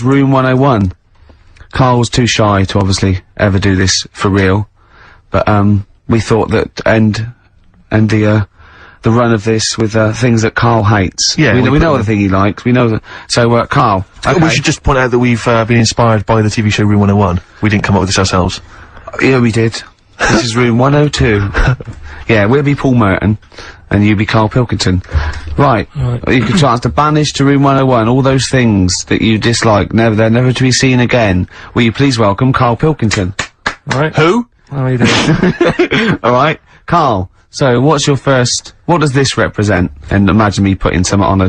Room 101. Karl was too shy to obviously ever do this for real, but we thought that end the run of this with things that Karl hates. Yeah, we know the thing he likes. We know that. So Karl, okay. We should just point out that we've been inspired by the TV show Room 101. We didn't come up with this ourselves. Yeah, we did. This is Room 102. Yeah, we'll be Paul Merton, and you be Karl Pilkington. Right. You get a chance to banish to Room 101 all those things that you dislike. They're never to be seen again. Will you please welcome Karl Pilkington? Right. Who? How are you doing? Alright. Karl, so what does this represent? And imagine me putting something on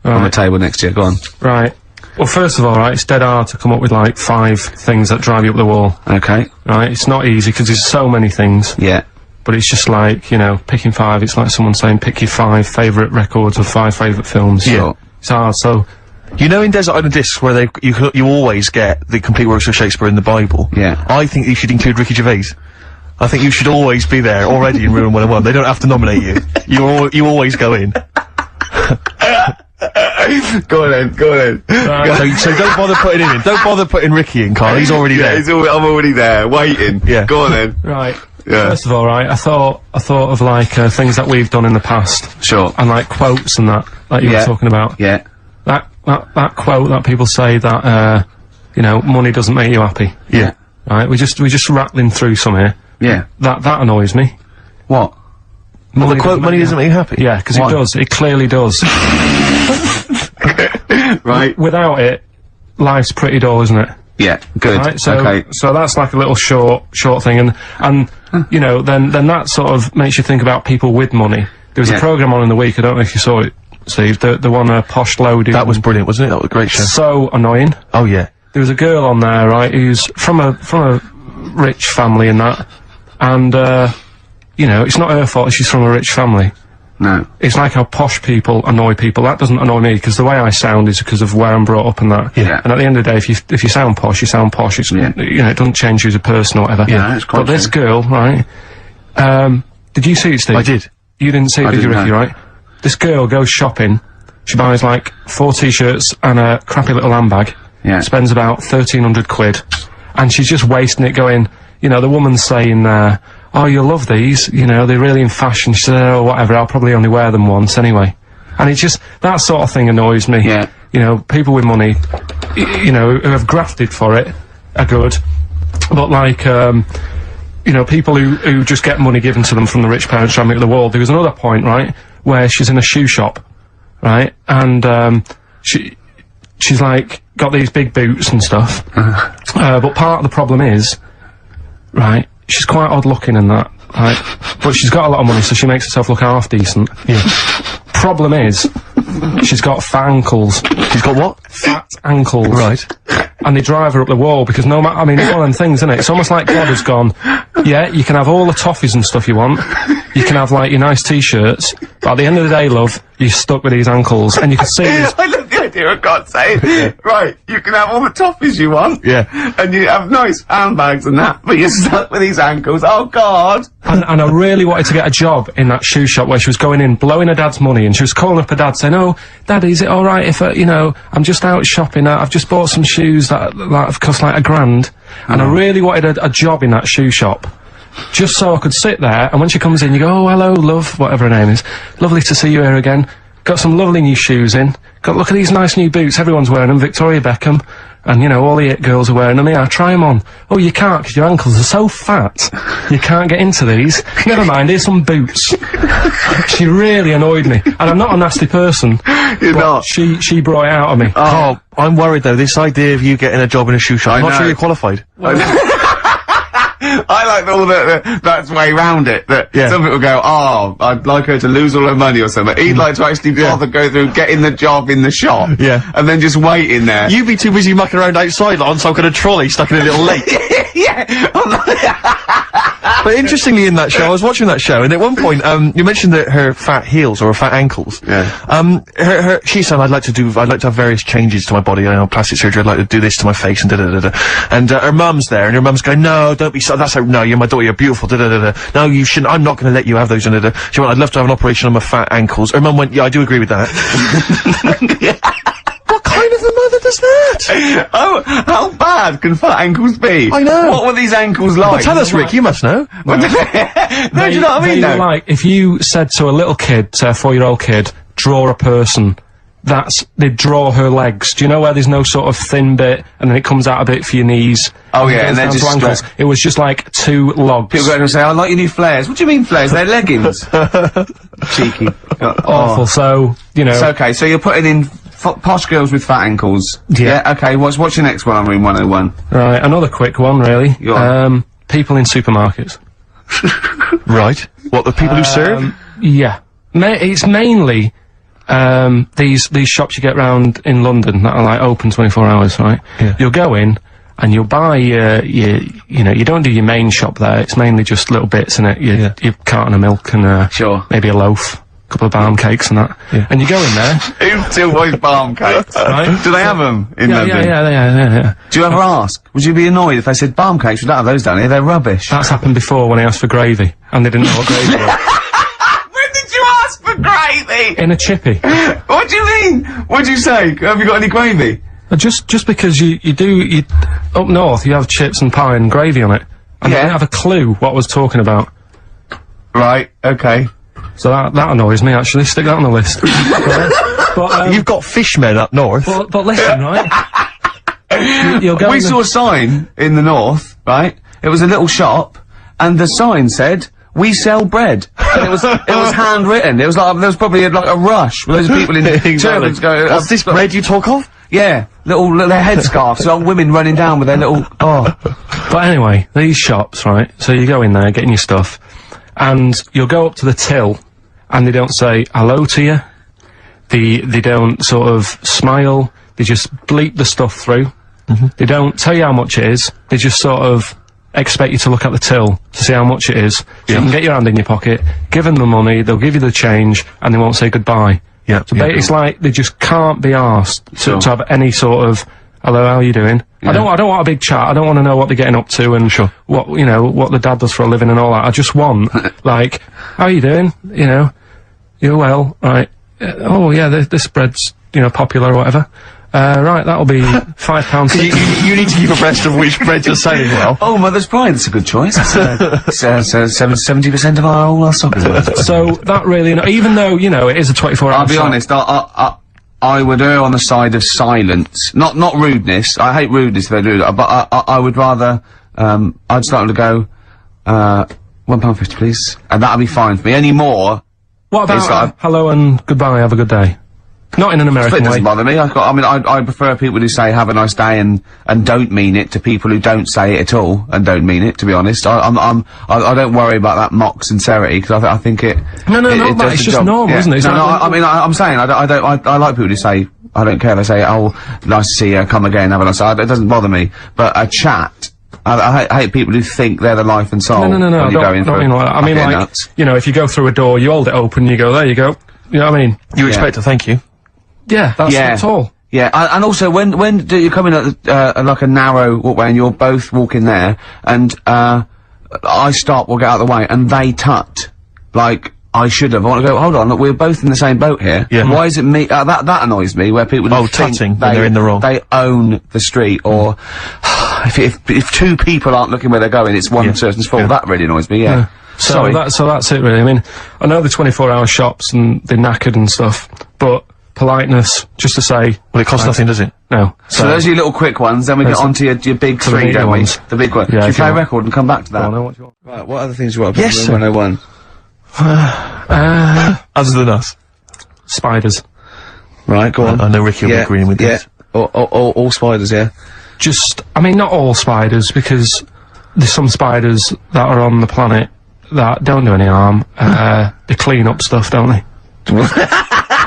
the table next to you. Go on. Right. Well, first of all, right, it's dead hard to come up with, like, 5 things that drive you up the wall. Okay. Right? It's not easy, because there's so many things. Yeah. But it's just like, you know, picking 5, it's like someone saying pick your 5 favourite records or 5 favourite films. Yeah. It's hard, so... You know in Desert Island Discs where you always get the complete works of Shakespeare in the Bible? Yeah. I think you should include Ricky Gervais. I think you should always be there already in Room 101. They don't have to nominate you. You always go in. Go on then. So don't bother putting him in. Don't bother putting Ricky in, Karl. He's already there. I'm already there, waiting. Yeah. Go on then. Right. Yeah. First of all, right, I thought of, like, things that we've done in the past. Sure. And, like, quotes and that you were talking about. Yeah. That quote that people say that, you know, money doesn't make you happy. Yeah. Right, we're just rattling through some here. Yeah. That annoys me. What? Well, the quote, money doesn't make you happy? Yeah, because it does. It clearly does. Right. Without it, life's pretty dull, isn't it? Yeah, good. Right, so, okay. so that's like a little short thing, and you know, then that sort of makes you think about people with money. There was a programme on in the week, I don't know if you saw it, Steve, the one, Posh Loaded. That was brilliant, wasn't it? That was a great show. So annoying. Oh, yeah. There was a girl on there, right, who's from a rich family and that, and, you know, it's not her fault she's from a rich family. No. It's like how posh people annoy people. That doesn't annoy me, because the way I sound is because of where I'm brought up and that. Yeah. And at the end of the day, if you sound posh, you sound posh. It's, you know, it doesn't change you as a person or whatever. Yeah, that's quite But this girl, right, did you see it, Steve? I did. You didn't see it, did you, Ricky, know. right? This girl goes shopping, she buys like 4 t-shirts and a crappy little handbag. Yeah. Spends about 1,300 quid. And she's just wasting it going, you know, the woman's saying, oh, you'll love these, you know, they're really in fashion. She said, oh, whatever, I'll probably only wear them once anyway. And it's just, that sort of thing annoys me. Yeah. You know, people with money, you know, who have grafted for it are good. But like, you know, people who just get money given to them from the rich parents trying to make the world. There was another point, right, where she's in a shoe shop, right, and, she's like, got these big boots and stuff. But part of the problem is, right, she's quite odd looking and that, right, but she's got a lot of money, so she makes herself look half decent. Yeah. Problem is, she's got fat ankles. She's got what? Fat ankles. Right. And they drive her up the wall, because no matter, I mean, it's one of them things, isn't it? It's almost like God has gone, yeah, you can have all the toffees and stuff you want, you can have, like, your nice t-shirts, but at the end of the day, love, you're stuck with these ankles, and you can see these... I love the idea of God saying, right, you can have all the toffees you want. Yeah. And you have nice handbags and that, but you're stuck with these ankles. Oh, God. And I really wanted to get a job in that shoe shop where she was going in, blowing her dad's money, and she was calling up her dad saying, oh, Daddy, is it alright if, you know, I'm just out shopping, I've just bought some shoes that have cost like $1,000, and I really wanted a job in that shoe shop. Just so I could sit there, and when she comes in, you go, oh, hello, love, whatever her name is. Lovely to see you here again. Got some lovely new shoes in. Look at these nice new boots, everyone's wearing them, Victoria Beckham. And, you know, all the it girls are wearing them. Yeah, try them on. Oh, you can't, because your ankles are so fat. You can't get into these. Never mind, here's some boots. She really annoyed me. And I'm not a nasty person. You're not. She brought it out of me. Oh, I'm worried though, this idea of you getting a job in a shoe shop, I'm not sure you're qualified. I like all that's way round it, that some people go, oh, I'd like her to lose all her money or something. He'd like to actually bother go through getting the job in the shop. Yeah. And then just wait in there. You'd be too busy mucking around outside like, on some kind of trolley stuck in a little lake. Yeah. But interestingly in that show, I was watching that show, and at one point, you mentioned that her fat heels, or her fat ankles. Yeah. She said, I'd like to have various changes to my body, you know, plastic surgery, I'd like to do this to my face, and da-da-da-da. And, her mum's there, and her mum's going, no, don't be so, that's how, no, you're my daughter, you're beautiful, da-da-da-da. No, you shouldn't, I'm not gonna let you have those, and da-da. She went, I'd love to have an operation on my fat ankles. Her mum went, yeah, I do agree with that. Yeah. What kind of a mother does that? Oh, how bad can fat ankles be? I know. What were these ankles like? Well, tell us, Rick, you must know. No, do you know what I mean, They though? were like, if you said to a little kid, say a 4-year-old kid, draw a person, they'd draw her legs. Do you know where there's no sort of thin bit, and then it comes out a bit for your knees? Oh, yeah, and goes they're down to just ankles. It was just like 2 logs. People go and say, I like your new flares. What do you mean flares? They're leggings. Cheeky. Awful, so, you know. So, okay, so you're putting in posh girls with fat ankles. Yeah. Okay, what's your next one on Room 101? Right, another quick one, really. Go on. People in supermarkets. Right. What, the people who serve? Yeah. It's mainly, these shops you get round in London that are like open 24 hours, right? Yeah. You'll go in and you'll buy you know, you don't do your main shop there. It's mainly just little bits in it. Your carton of milk and, Sure. maybe a loaf, a couple of balm cakes and that. Yeah. And you go in there. Who still buys balm cakes? Right. Do they have them in London? Yeah. Do you ever ask? Would you be annoyed if they said balm cakes? We don't have those down here. They're rubbish. That's happened before when I asked for gravy and they didn't know what gravy was. When did you ask for gravy? In a chippy. What do you mean? What'd you say? Have you got any gravy? Just because you up north you have chips and pie and gravy on it. And they Yeah. didn't have a clue what I was talking about. Right, okay. So that annoys me actually. Stick that on the list. but You've got fishmen up north. but listen, right? You'll go We in the- saw a sign in the north, right? It was a little shop, and the sign said, "We sell bread." And it was handwritten. It was like, there was probably like a rush with those people in turbans going, What's this bread you talk of? yeah, little headscarves, old women running down with their little, But anyway, these shops, right? So you go in there, getting your stuff, and you'll go up to the till, and they don't say hello to you. They don't sort of smile. They just bleep the stuff through. They don't tell you how much it is. They just sort of expect you to look at the till to see how much it is. So you can get your hand in your pocket, give them the money, they'll give you the change, and they won't say goodbye. Yeah. So it's like they just can't be asked to have any sort of, hello, how are you doing? I don't want a big chat. I don't want to know what they're getting up to and what, you know, what the dad does for a living and all that. I just want, like, how are you doing? You know, you're well, right? Oh yeah, this bread's, you know, popular or whatever. Right, that'll be £5. You need to keep abreast of which bread you're selling well. Oh, Mother's Pride, that's a good choice. It's 70% of our stock is worth it. So that really, even though, you know, it is a 24-hour I'll be shop, honest, I would err on the side of silence. Not rudeness. I hate rudeness if they do that, but I would rather, I'd start to go, £1.50 please. And that'll be fine for me. Any more, What it's about like- hello and goodbye, have a good day? Not in an it American way. doesn't bother me. I prefer people who say have a nice day and don't mean it to people who don't say it at all and don't mean it, to be honest. I don't worry about that mock sincerity, because I think it... No, it but does it's the just job. normal, isn't it? It's No, like- I'm saying, I like people who say, I don't care, they say, oh, nice to see you, come again, have a nice day. It doesn't bother me. But a chat, I hate people who think they're the life and soul. No, when you go in don't for mean like that. I mean, fucking like, nuts. you know, if you go through a door, you hold it open, you go, there you go. You know what I mean? You expect a thank you. Yeah, that's all. Yeah, and also when do you come in at like a narrow walkway and you're both walking there, and I stop, we'll get out of the way, and they tut, like I should have. I want to go, hold on, look, we're both in the same boat here. Yeah. Why is it me? That annoys me, where people Oh, think tutting when they're in the wrong. They own the street, or if two people aren't looking where they're going, it's one person's fault. Yeah. That really annoys me. Yeah. So that's it really. I mean, I know the 24-hour shops and they're knackered and stuff, but politeness, just to say, Well, it costs nothing, does it? no. So those are your little quick ones, then we get on to your big the three, bigger don't we? ones. The big one. Yeah, Should we if play you a want. record and come back to that? I know what you want. Right, what other things do you want? Yes, sir. 101. Other than us. Spiders. Right, go on. I know Ricky will be agreeing with this. All spiders, yeah. Just, I mean, not all spiders, because there's some spiders that are on the planet that don't do any harm. They clean up stuff, don't they?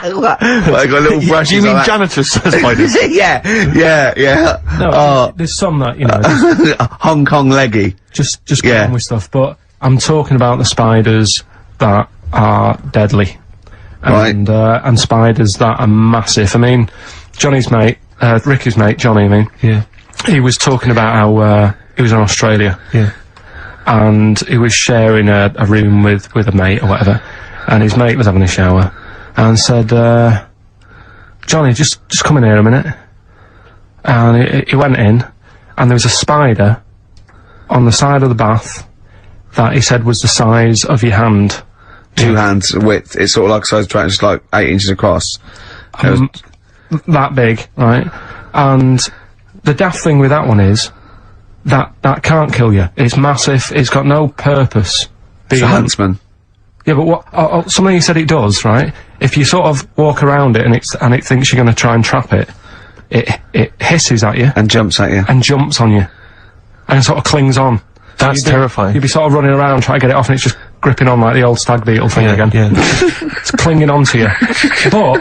Like I got little brushes. Do you mean like janitors spiders? that. yeah. No, there's some that, you know, just Hong Kong leggy. just get on with stuff, but I'm talking about the spiders that are deadly. And spiders that are massive. I mean, Johnny's mate, Ricky's mate, Johnny, I mean. Yeah. He was talking about how, he was in Australia. Yeah. And he was sharing a room with a mate or whatever. And his mate was having a shower. And said, Johnny, just come in here a minute. and he went in, and there was a spider on the side of the bath that he said was the size of your hand. 2 hands width. It's sort of like a size track, just like 8 inches across. That big, right? And the daft thing with that one is that can't kill you. It's massive. It's got no purpose. It's a huntsman. Yeah, but what? Something you said it does, right? If you sort of walk around it and it thinks you're going to try and trap it, it hisses at you and jumps at you and jumps on you, and sort of clings on. That's terrifying. You'd be sort of running around trying to get it off, and it's just gripping on like the old stag beetle thing again. Yeah. It's clinging onto you. But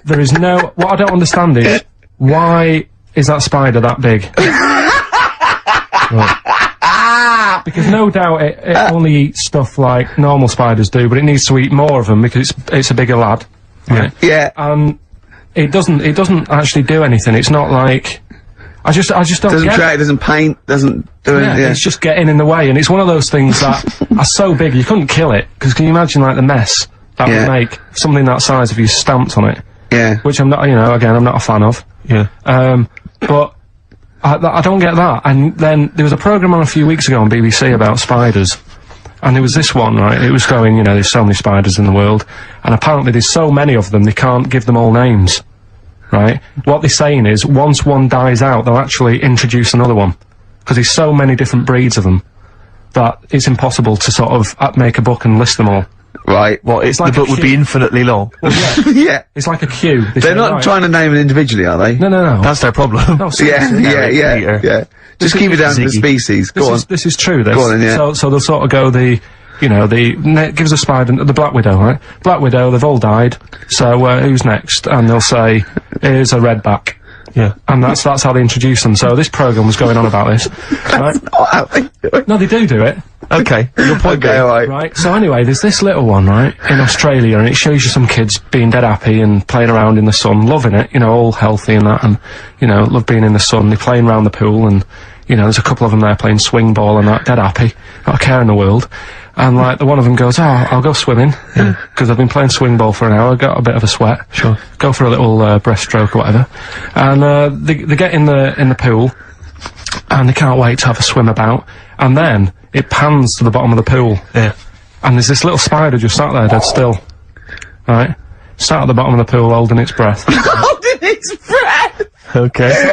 there is no. What I don't understand is why is that spider that big? Right. Because no doubt it only eats stuff like normal spiders do, but it needs to eat more of them because it's a bigger lad. Right? Yeah. It doesn't actually do anything. It's not like. I just don't doesn't get try, it. Doesn't paint, doesn't do it. Yeah. It's just getting in the way, and it's one of those things that are so big you couldn't kill it. Because can you imagine like the mess that would make something that size if you stamped on it? Yeah. Which I'm not, again, I'm not a fan of. Yeah. But I don't get that. And then there was a programme on a few weeks ago on BBC about spiders. And there was this one, right, it was going, there's so many spiders in the world, and apparently there's so many of them, they can't give them all names. Right? What they're saying is, once one dies out, they'll actually introduce another one. Because there's so many different breeds of them, that it's impossible to sort of make a book and list them all. Right. Well, It's like the book would be infinitely long. Well, yeah. Yeah. It's like a queue. They're not trying to name it individually, are they? No. That's their problem. No, seriously. Yeah. Just keep it down to the species. Go on. This is true, this. Go on, yeah. So they'll sort of go gives a spider, the Black Widow, right? Black Widow, they've all died, so, who's next? And they'll say, here's a redback. Yeah. And that's how they introduce them. So this programme was going on about this. Right? Not how they do it. No, they do it. Okay. Your point Okay, alright. Right, so anyway, there's this little one, right, in Australia, and it shows you some kids being dead happy and playing around in the sun, loving it, all healthy and that, and, love being in the sun, they're playing around the pool, and, there's a couple of them there playing swing ball and that, dead happy, not a care in the world. And like, one of them goes, I'll go swimming, because I've been playing swing ball for an hour, got a bit of a sweat. Sure. Go for a little, breaststroke or whatever. And, they get in the pool, and they can't wait to have a swim about, and then it pans to the bottom of the pool. Yeah. And there's this little spider just sat there dead still. Right? Sat at the bottom of the pool holding its breath. Holding its breath! Okay.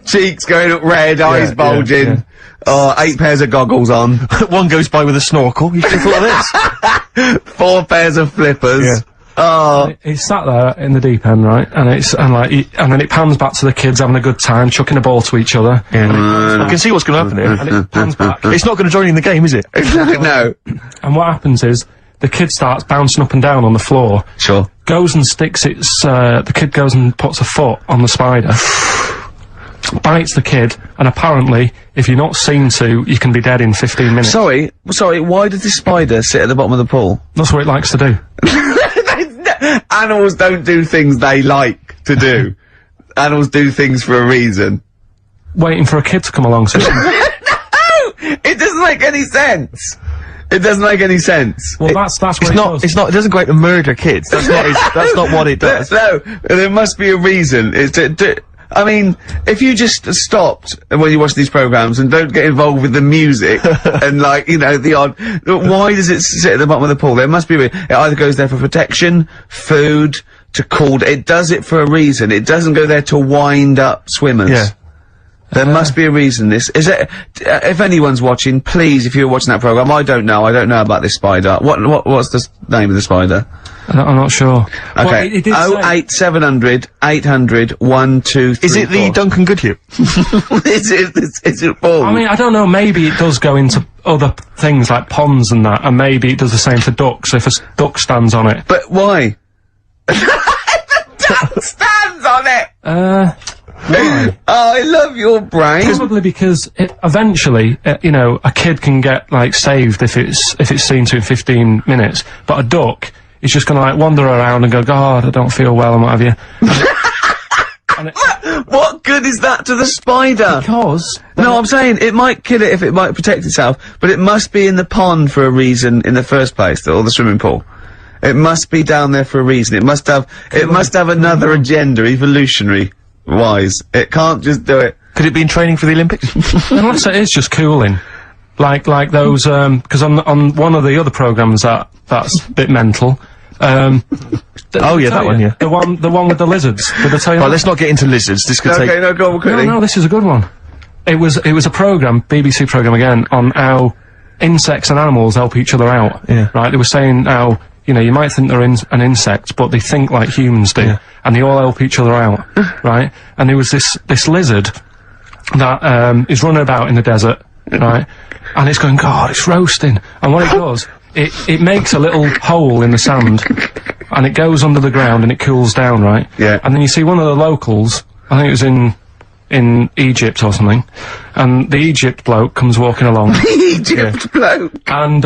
Cheeks going up red, eyes bulging. 8 pairs of goggles on. One goes by with a snorkel. You should have thought of this. 4 pairs of flippers. Yeah. Oh. It's sat there in the deep end, right? And then it pans back to the kids having a good time, chucking a ball to each other. Yeah. I can see what's going to happen here. And it pans back. It's not going to join in the game, is it? No. And what happens is, the kid starts bouncing up and down on the floor. Sure. Goes and sticks the kid goes and puts a foot on the spider. Bites the kid, and apparently, if you're not seen to, you can be dead in 15 minutes. Sorry, why did this spider sit at the bottom of the pool? That's what it likes to do. Animals don't do things they like to do. Animals do things for a reason. Waiting for a kid to come along, so... No! It doesn't make any sense! It doesn't make any sense. Well, that's what It doesn't go out to murder kids. That's not what it does. No, there must be a reason. I mean, if you just stopped when you watch these programs and don't get involved with the music and the odd, why does it sit at the bottom of the pool? There must be a reason. It either goes there for protection, food, it does it for a reason. It doesn't go there to wind up swimmers. Yeah. There must be a reason. If anyone's watching, please, if you're watching that program, I don't know about this spider. What's the name of the spider? I'm not sure. Okay. Well, 08700 800 123. Is it the Duncan Goodhue? Is it Paul? I mean, I don't know, maybe it does go into other things like ponds and that, and maybe it does the same for ducks, if a duck stands on it. But why? Duck stands on it! Why? Oh, I love your brain. Probably because eventually, a kid can get, saved if it's seen to in 15 minutes, but a duck is just gonna, wander around and go, God, I don't feel well, and what have you. What good is that to the spider? Because... No, I'm saying it might kill it if it might protect itself, but it must be in the pond for a reason in the first place, or the swimming pool. It must be down there for a reason. It must have another agenda, evolutionary. wise. It can't just do it. Could it be in training for the Olympics? Unless it is just cooling. Like those, 'cause on one of the other programmes that's a bit mental, Oh yeah, that one, yeah. The one with the lizards. Did I tell you Right, that? let's not get into lizards. This could take... Okay, no, go on, quickly. No, this is a good one. It was a programme, BBC programme again, on how insects and animals help each other out. Yeah. Right? They were saying how, you know, you might think they're an insect, but they think like humans do. Yeah. And they all help each other out. Right? And there was this lizard that, is running about in the desert. Right? And it's going, God, it's roasting. And what it does, it makes a little hole in the sand, and it goes under the ground and it cools down, right? Yeah. And then you see one of the locals, I think it was in Egypt or something, and the Egypt bloke comes walking along. Egypt bloke. And,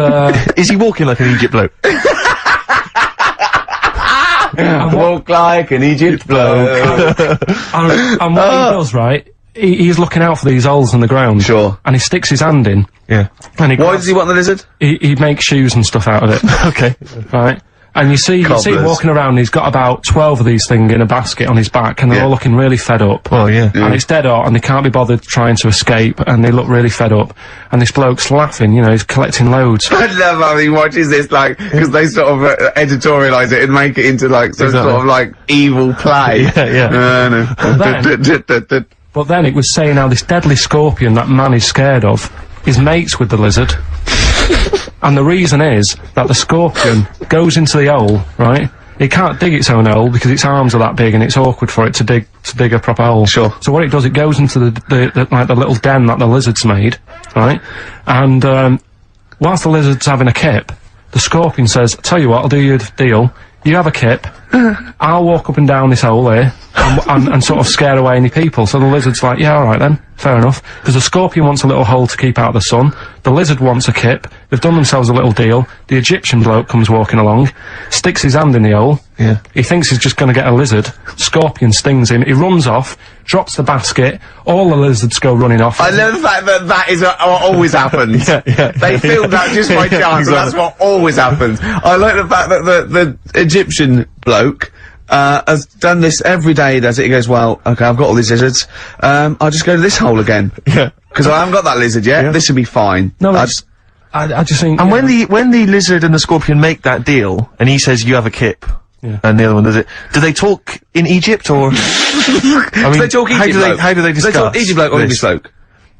Is he walking like an Egypt bloke? Walk like an Egypt bloke. and what he does, right, he's looking out for these holes in the ground. Sure. And he sticks his hand in. Yeah. And he Why does he want the lizard? he makes shoes and stuff out of it. Okay. Right? And you see him Cobblers. walking around, he's got about 12 of these things in a basket on his back, and they're Yeah. all looking really fed up. Well, yeah. And it's dead hot, and they can't be bothered trying to escape, and they look really fed up. And this bloke's laughing, you know, he's collecting loads. I love how he watches this, like, because they sort of editorialise it and make it into, like, some Exactly. sort of, like, evil play. Yeah, No. But then it was saying how this deadly scorpion that man is scared of is mates with the lizard. And the reason is that the scorpion goes into the hole, right? It can't dig its own hole because its arms are that big and it's awkward for it to dig a proper hole. Sure. So what it does, it goes into the little den that the lizard's made, right? And whilst the lizard's having a kip, the scorpion says, "Tell you what, I'll do you a deal. You have a kip, I'll walk up and down this hole here and sort of scare away any people." So the lizard's like, "Yeah, alright then, fair enough." Because the scorpion wants a little hole to keep out the sun, the lizard wants a kip, they've done themselves a little deal, the Egyptian bloke comes walking along, sticks his hand in the hole, Yeah. he thinks he's just gonna get a lizard, scorpion stings him, he runs off, drops the basket, all the lizards go running off. I love the fact that that is what always happens. Yeah. They filmed that just by chance, and that's what always happens. I like the fact that the Egyptian bloke has done this every day. He does it. He goes, "Well, okay, I've got all these lizards. I'll just go to this hole again. Yeah. Because I haven't got that lizard yet. Yeah. This should be fine." No, I it's- I just think... And yeah. when the lizard and the scorpion make that deal, and he says, "You have a kip," Yeah. and the other one does it, do they talk in Egypt, or... I mean, they talk how Egypt do they, bloke. how do they discuss They talk Egypt bloke or this? English bloke.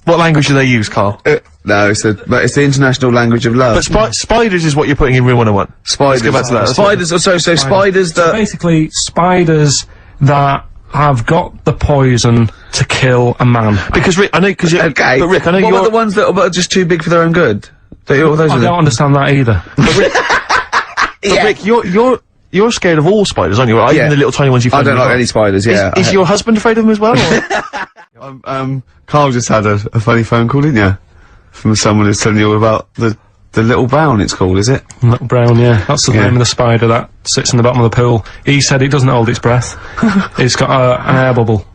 What language do they use, Carl? No, it's the international language of love. But spiders is what you're putting in Room 101. Spiders. Let's go back to that. Spiders. So spiders So that. basically, spiders that have got the poison to kill a man. Because Rick, I know, because Okay. but Rick, I know what you're... about the ones that are just too big for their own good? Those I are don't understand that either. But Rick, you're scared of all spiders, aren't you? Yeah. Even the little tiny ones you I find don't in the like garden. any spiders. Yeah. Is your husband afraid of them as well? Or? Carl just had a funny phone call, didn't you? From someone who's telling you all about the little brown. It's called, is it? Little brown, yeah. That's the Yeah. name of the spider that sits in the bottom of the pool. He said it doesn't hold its breath. It's got an air bubble.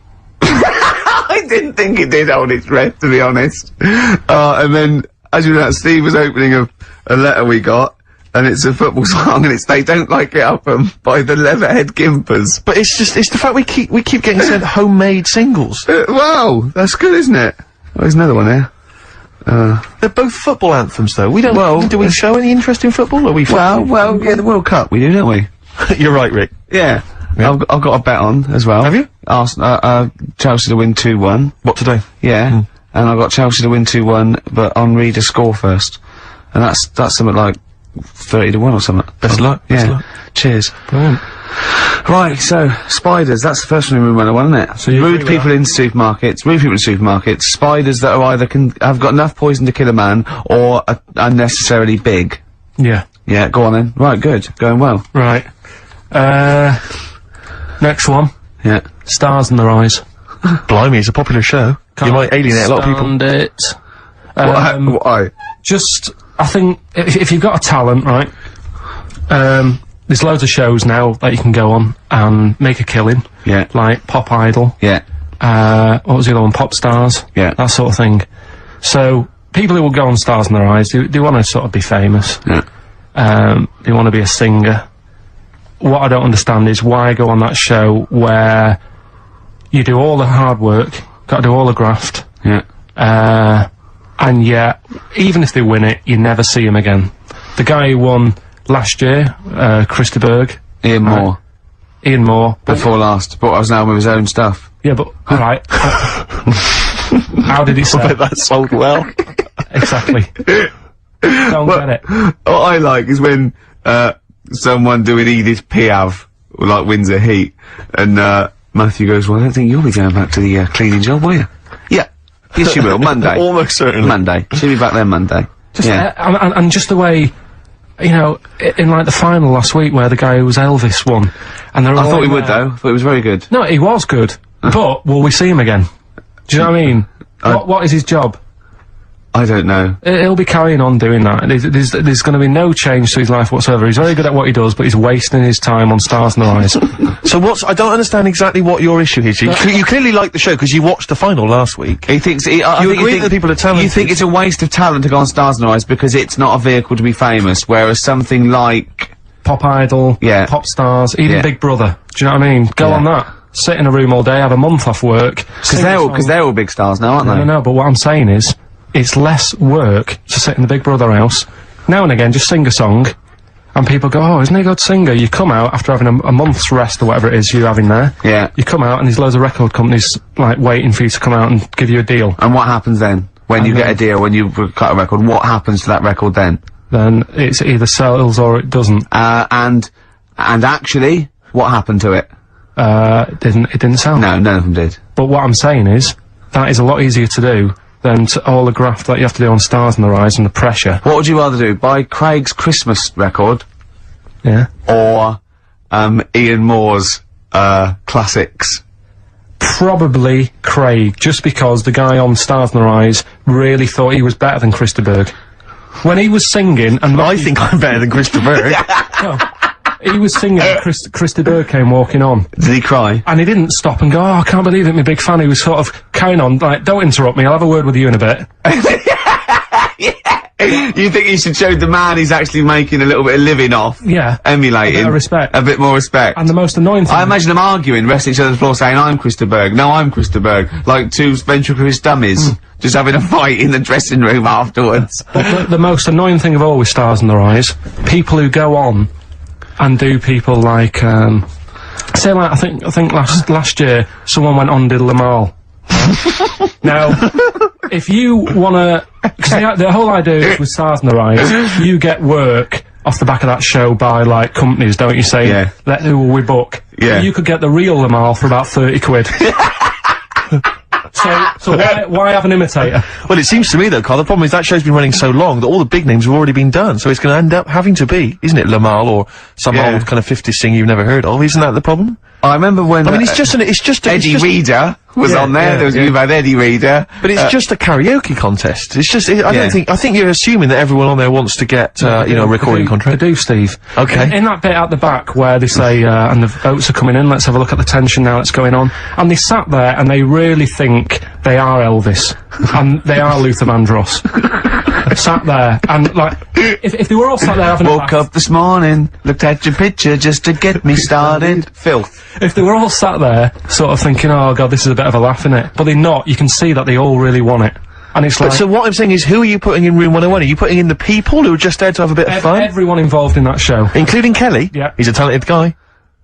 I didn't think it did hold its breath, to be honest. And then, as you know, Steve was opening a letter we got, and it's a football song, and it's "They Don't Like It Up" by the Leatherhead Gimpers. But it's the fact we keep getting sent homemade singles. Wow, that's good, isn't it? Oh, there's another one here. They're both football anthems, though. We don't. Well, do we show any interest in football? Are we? Well, yeah, the World Cup we do, don't we? You're right, Rick. Yeah. I've got a bet on as well. Have you? Chelsea to win 2-1. What today? Yeah. And I've got Chelsea to win 2-1, but Henri to score first. And that's something like 30-1 or something. Best of luck. Yeah. Best of luck. Cheers. Brilliant. Right, so, spiders, that's the first one in room 101, isn't it? So you rude agree with people in supermarkets, spiders that are either have got enough poison to kill a man, or are unnecessarily big. Yeah. Yeah, go on then. Right, good. Going well. Right. Next one. Yeah. Stars in their eyes. Blimey, it's a popular show. You might alienate a lot of people. Stand it. Why? Just, I think, if you've got a talent, right, there's loads of shows now that you can go on and make a killing. Yeah. Like Pop Idol. Yeah. What was the other one? Pop Stars. Yeah. That sort of thing. So, people who will go on Stars in Their Eyes, they want to sort of be famous. Yeah. They want to be a singer. What I don't understand is why go on that show where you do all the hard work, got to do all the graft, Yeah. and yet, even if they win it, you never see him again. The guy who won last year, Christa Berg. Ian Moore. Ian Moore. Before last. But I was now with his own stuff. Yeah, but, alright. How did he say? That sold well. Exactly. Don't get it. What I like is when, someone doing Edith Piaf, like, wins a heat, and, Matthew goes, well, I don't think you'll be going back to the, cleaning job, will you? Yeah. Yes, you will. Monday. Almost certainly. Monday. She'll be back there Monday. Just, yeah. and just the way, you know, in like the final last week where the guy who was Elvis won, and they're all I thought he in would, there. though. I thought he was very good. No, he was good, but will we see him again? Do you know what I mean? What is his job? I don't know. He'll be carrying on doing that. There's going to be no change to his life whatsoever. He's very good at what he does, but he's wasting his time on Stars in the Rise. So I don't understand exactly what your issue is. You clearly like the show because you watched the final last week. He thinks, You agree that people are talented. You think it's a waste of talent to go on Stars in the Rise because it's not a vehicle to be famous, whereas something like... Pop Idol, Yeah. Pop Stars, even Yeah. Big Brother. Do you know what I mean? Go Yeah. on that. Sit in a room all day, have a month off work. Because they're all big stars now, aren't they? No, but what I'm saying is, it's less work to sit in the Big Brother house. Now and again, just sing a song, and people go, oh, isn't he a good singer? You come out after having a month's rest or whatever it is you're having there. Yeah. You come out and there's loads of record companies, like, waiting for you to come out and give you a deal. And what happens then? When you get a deal, when you cut a record, what happens to that record then? Then it's either sells or it doesn't. And actually, what happened to it? It didn't sell. No, none of them did. But what I'm saying is, that is a lot easier to do than all the graft that you have to do on Stars in the Rise and the pressure. What would you rather do? Buy Craig's Christmas record Yeah. or, Ian Moore's, classics? Probably Craig, just because the guy on Stars in the Rise really thought he was better than Christa Berg. When he was singing, and I think I'm better than Christa Berg. no, he was singing, and Christa Berg came walking on, Did he cry? and he didn't stop and go, oh, I can't believe it, I'm a big fan. He was sort of carrying on, like, don't interrupt me, I'll have a word with you in a bit. You think he should show the man he's actually making a little bit of living off? Yeah. Emulating. A bit of respect. A bit more respect. And the most annoying thing... I imagine them arguing, resting each other's floor saying, I'm Christa Berg, no, I'm Christa Berg. Like two ventriloquist dummies, just having a fight in the dressing room afterwards. But the most annoying thing of all with Stars in the Rise, people who go on and do people like, say like, I think last year, someone went on and did Lamal. Now, if you wanna, cause the whole idea is with Stars in the Rise, you get work off the back of that show by, like, companies, don't you say? Yeah. Who will we book? Yeah. You could get the real Lamal for about 30 quid. So why have an imitator? Well, it seems to me though, Carl, the problem is that show's been running so long that all the big names have already been done, so it's going to end up having to be, isn't it, Lamal or some Yeah. old kind of 50s singer you've never heard of? Isn't that the problem? I remember when... I mean, it's just Eddie Reader was Yeah, on there, yeah, you've had Eddie Reader. But it's just a karaoke contest. It's just, I think you're assuming that everyone on there wants to get, you know, a recording contract. They do, Steve. Okay. In that bit at the back where they say, and the votes are coming in, let's have a look at the tension now that's going on. And they sat there and they really think they are Elvis. And they are Luther Vandross. Sat there, and like, if they were all sat there having a Woke laugh, up this morning, looked at your picture just to get me started. Filth. if they were all sat there sort of thinking, oh god, this is a bit of a laugh, innit? But they're not, you can see that they all really want it. And it's like, So what I'm saying is, who are you putting in Room 101? Are you putting in the people who are just there to have a bit of fun? everyone involved in that show. Including Kelly? Yeah. He's a talented guy.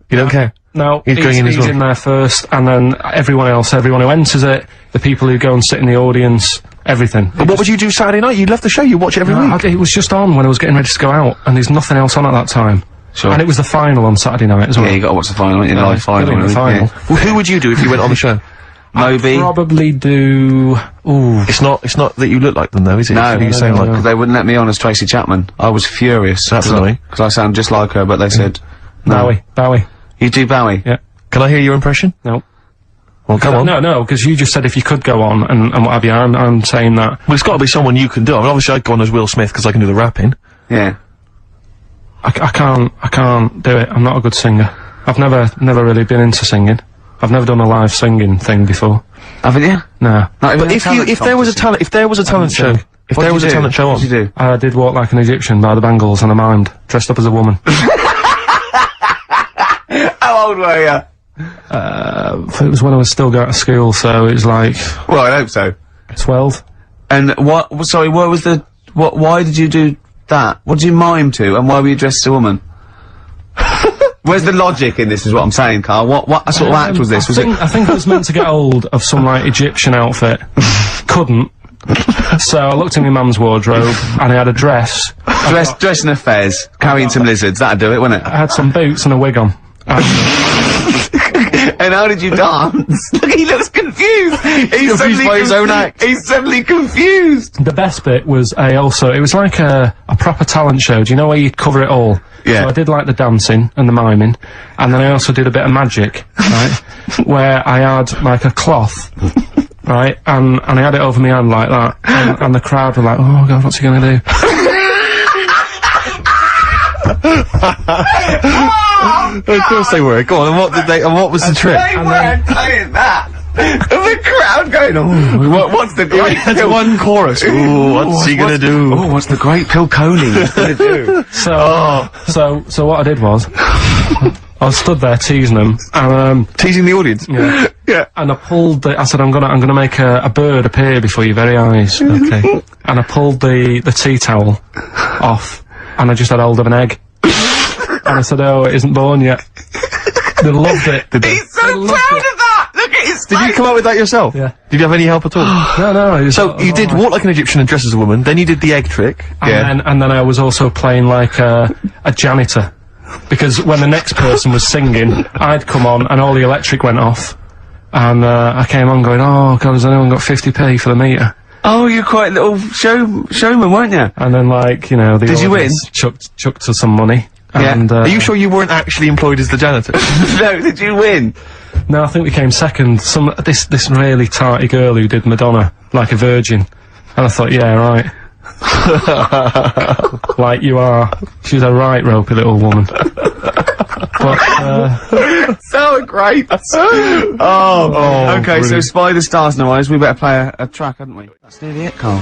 You don't care? No, He's going in as well. in there first, and then everyone else, everyone who enters it, the people who go and sit in the audience, everything. But what would you do Saturday night? You love the show, you watch it every week. It was just on when I was getting ready to go out, and there's nothing else on at that time. Sure. And it was the final on Saturday night as well. Yeah, you gotta watch the final, ain't you? Live final. brilliant, the final. Yeah. Well, who would you do if you went on the show? Moby. Probably do... Ooh. It's not that you look like them though, is it? No, you sound like. because they wouldn't let me on as Tracy Chapman. I was furious. That's annoying. Because I sound just like her, but they said, no. Bowie. You do Bowie? Yeah. Can I hear your impression? No. Well, come on. No, because you just said if you could go on and what have you, I'm saying that. Well, it's got to be someone you can do. I mean, obviously I'd go on as Will Smith because I can do the rapping. Yeah. I can't do it. I'm not a good singer. I've never really been into singing. I've never done a live singing thing before. Haven't you? No. Not even But if there was a talent show, if there was a talent show on, What did you do? I did Walk Like an Egyptian by the Bangles and I mimed, dressed up as a woman. How old were you? It was when I was still going to school, so it was like... Well, I hope so. 12. And sorry, what was the... why did you do that? What did you mime to, and why were you dressed as a woman? Where's the logic in this, is what I'm saying, Carl? What sort of act was this? I think I was meant to get hold of some, like, Egyptian outfit. Couldn't. So I looked in my mum's wardrobe, and I had a dress. Dress in a fez, carrying some lizards, that'd do it, wouldn't it? I had some boots and a wig on. And how did you dance? Look, he looks confused! He's confused by his own act. He's suddenly confused! The best bit was it was like a proper talent show, do you know where you'd cover it all? Yeah. So I did like the dancing and the miming, and then I also did a bit of magic, right? Where I had like a cloth, right? And I had it over my hand like that, and the crowd were like, oh god, what's he gonna do? Of course they were. Go on, and what was the trick? They weren't saying that! The crowd going, oh, what's the great That's one chorus. Ooh, what's he gonna do? Oh, what's the great Pilkington gonna do? So what I did was, I stood there teasing them, and Teasing the audience. yeah, Yeah. and I pulled I said, I'm gonna make a bird appear before your very eyes, okay? And I pulled the tea towel off, and I just had hold of an egg. And I said, oh, it isn't born yet. They loved it. He's so proud of that! Look at his face! Did you come up with that yourself? Yeah. Did you have any help at all? No, it was So you did walk like an Egyptian and dress as a woman, then you did the egg trick. and then I was also playing like a janitor. Because when the next person was singing, I'd come on and all the electric went off. And I came on going, oh god, has anyone got 50p for the meter? Oh, you're quite a little showman, weren't you? And then, like, you know, the Did you win? audience chucked us some money. Yeah. And, Are you sure you weren't actually employed as the janitor? No, did you win? No, I think we came second. This really tarty girl who did Madonna, like a virgin. And I thought, yeah, right. Like you are. She's a right ropey little woman. But, So great! Oh, okay, brilliant. so Spy the Stars No Eyes, we better play a track, hadn't we? That's nearly it, Carl.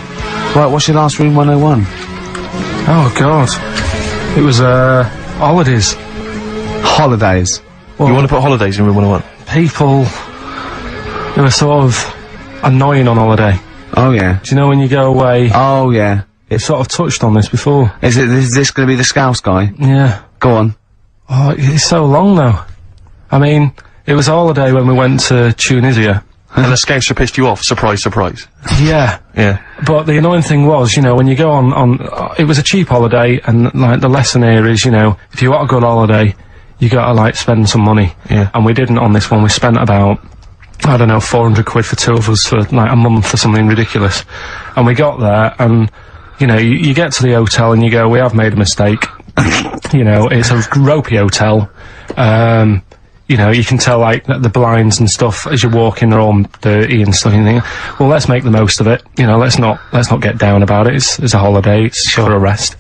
Right, what's your last Room 101? oh god. It was, holidays. Holidays. You want to put holidays in room 101? People who are sort of annoying on holiday. Oh, yeah. Do you know when you go away? Oh, yeah. It's sort of touched on this before. Is this gonna be the Scouse guy? Yeah. Go on. Oh, it's so long though. I mean, it was a holiday when we went to Tunisia. And the Scouser pissed you off, surprise, surprise. Yeah. Yeah. But the annoying thing was, you know, when you go on it was a cheap holiday, and like the lesson here is, you know, if you want a good holiday, you gotta like spend some money. Yeah. And we didn't on this one. We spent about, I don't know, 400 quid for two of us for like a month or something ridiculous. And we got there, and you know, you get to the hotel and you go, we have made a mistake. You know, it's a ropey hotel. You know, you can tell like that the blinds and stuff as you're walking are all dirty and stuff. And you think, well, let's make the most of it. You know, let's not get down about it. It's a holiday. It's for a rest.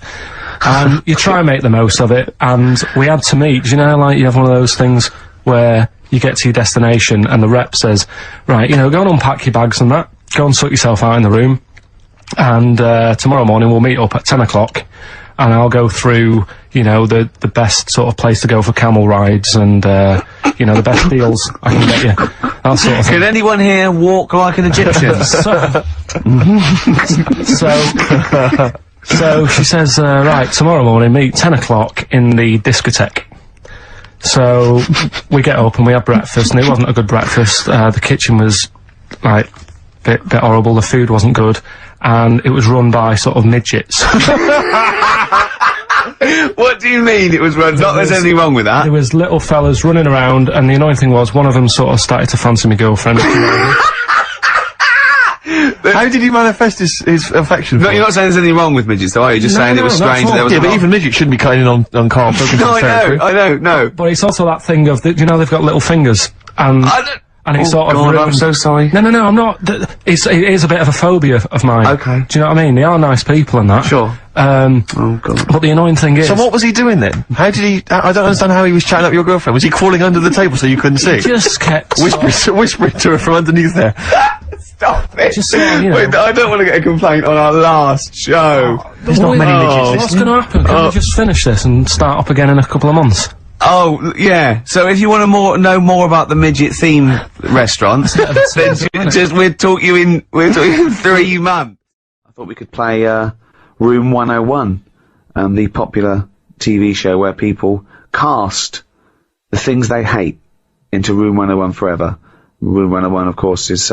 And you try and make the most of it. And we had to meet. You know, like you have one of those things where you get to your destination and the rep says, right, you know, go and unpack your bags and that. Go and sort yourself out in the room. And tomorrow morning we'll meet up at 10 o'clock. And I'll go through, you know, the best sort of place to go for camel rides and, you know, the best deals I can get you. That sort of thing. Can anyone here walk like an Egyptian? So she says, right, tomorrow morning, meet 10 o'clock in the discotheque. So we get up and we have breakfast, and it wasn't a good breakfast. The kitchen was, like, bit horrible, the food wasn't good, and it was run by sort of midgets. What do you mean it was run? Not there's anything wrong with that. There was little fellas running around, and the annoying thing was one of them sort of started to fancy my girlfriend. How did he manifest his affection No, for you're not saying there's anything wrong with midgets, though, are you? Just saying it was not strange at that there all. was Yeah, a but lot- even midgets shouldn't be cutting in on Karl Pilkington's No, territory. I know, no. But it's also that thing of, you know, they've got little fingers, and it sort of God, I'm ruins- so sorry. No, I'm not. It is a bit of a phobia of mine. Okay. Do you know what I mean? They are nice people and that. Sure. Oh, God. But the annoying thing is... So what was he doing then? How did he... I don't understand how he was chatting up your girlfriend. Was he crawling under the table so you couldn't see? just kept... Whispering to her from underneath there. Stop it. Just saying, you know. Wait, I don't want to get a complaint on our last show. There's not many midgets What's listening. going to happen? Can we just finish this and start up again in a couple of months? Oh, yeah. So if you want to know more about the midget theme restaurants, then we'll talk you in 3 months. I thought we could play, Room 101, the popular TV show where people cast the things they hate into Room 101 forever. Room 101, of course, is,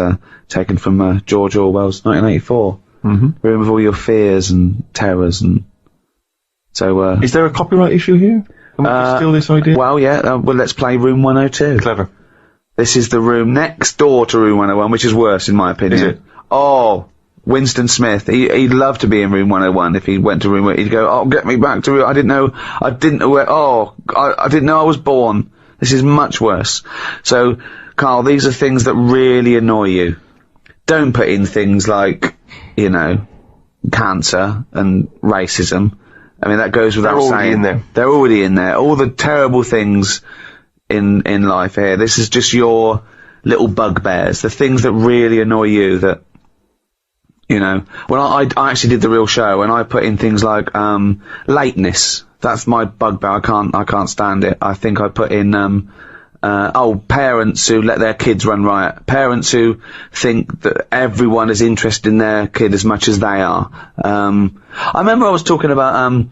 taken from, George Orwell's 1984. Room of all your fears and terrors and... So, Is there a copyright issue here? Can we steal this idea? Well, yeah, well, let's play Room 102. Clever. This is the room next door to Room 101, which is worse, in my opinion. Is it? Oh, Winston Smith. He'd love to be in Room 101 if he went to Room... He'd go, oh, get me back to Room... I didn't know where... Oh, I didn't know I was born. This is much worse. So, Karl, these are things that really annoy you. Don't put in things like, you know, cancer and racism. I mean, that goes without saying. They're already in there. They're already in there. All the terrible things in life here. This is just your little bugbears. The things that really annoy you that, you know. Well, I actually did the real show and I put in things like, lateness. That's my bugbear. I can't stand it. I think I put in, parents who let their kids run riot. Parents who think that everyone is interested in their kid as much as they are. I remember I was talking about,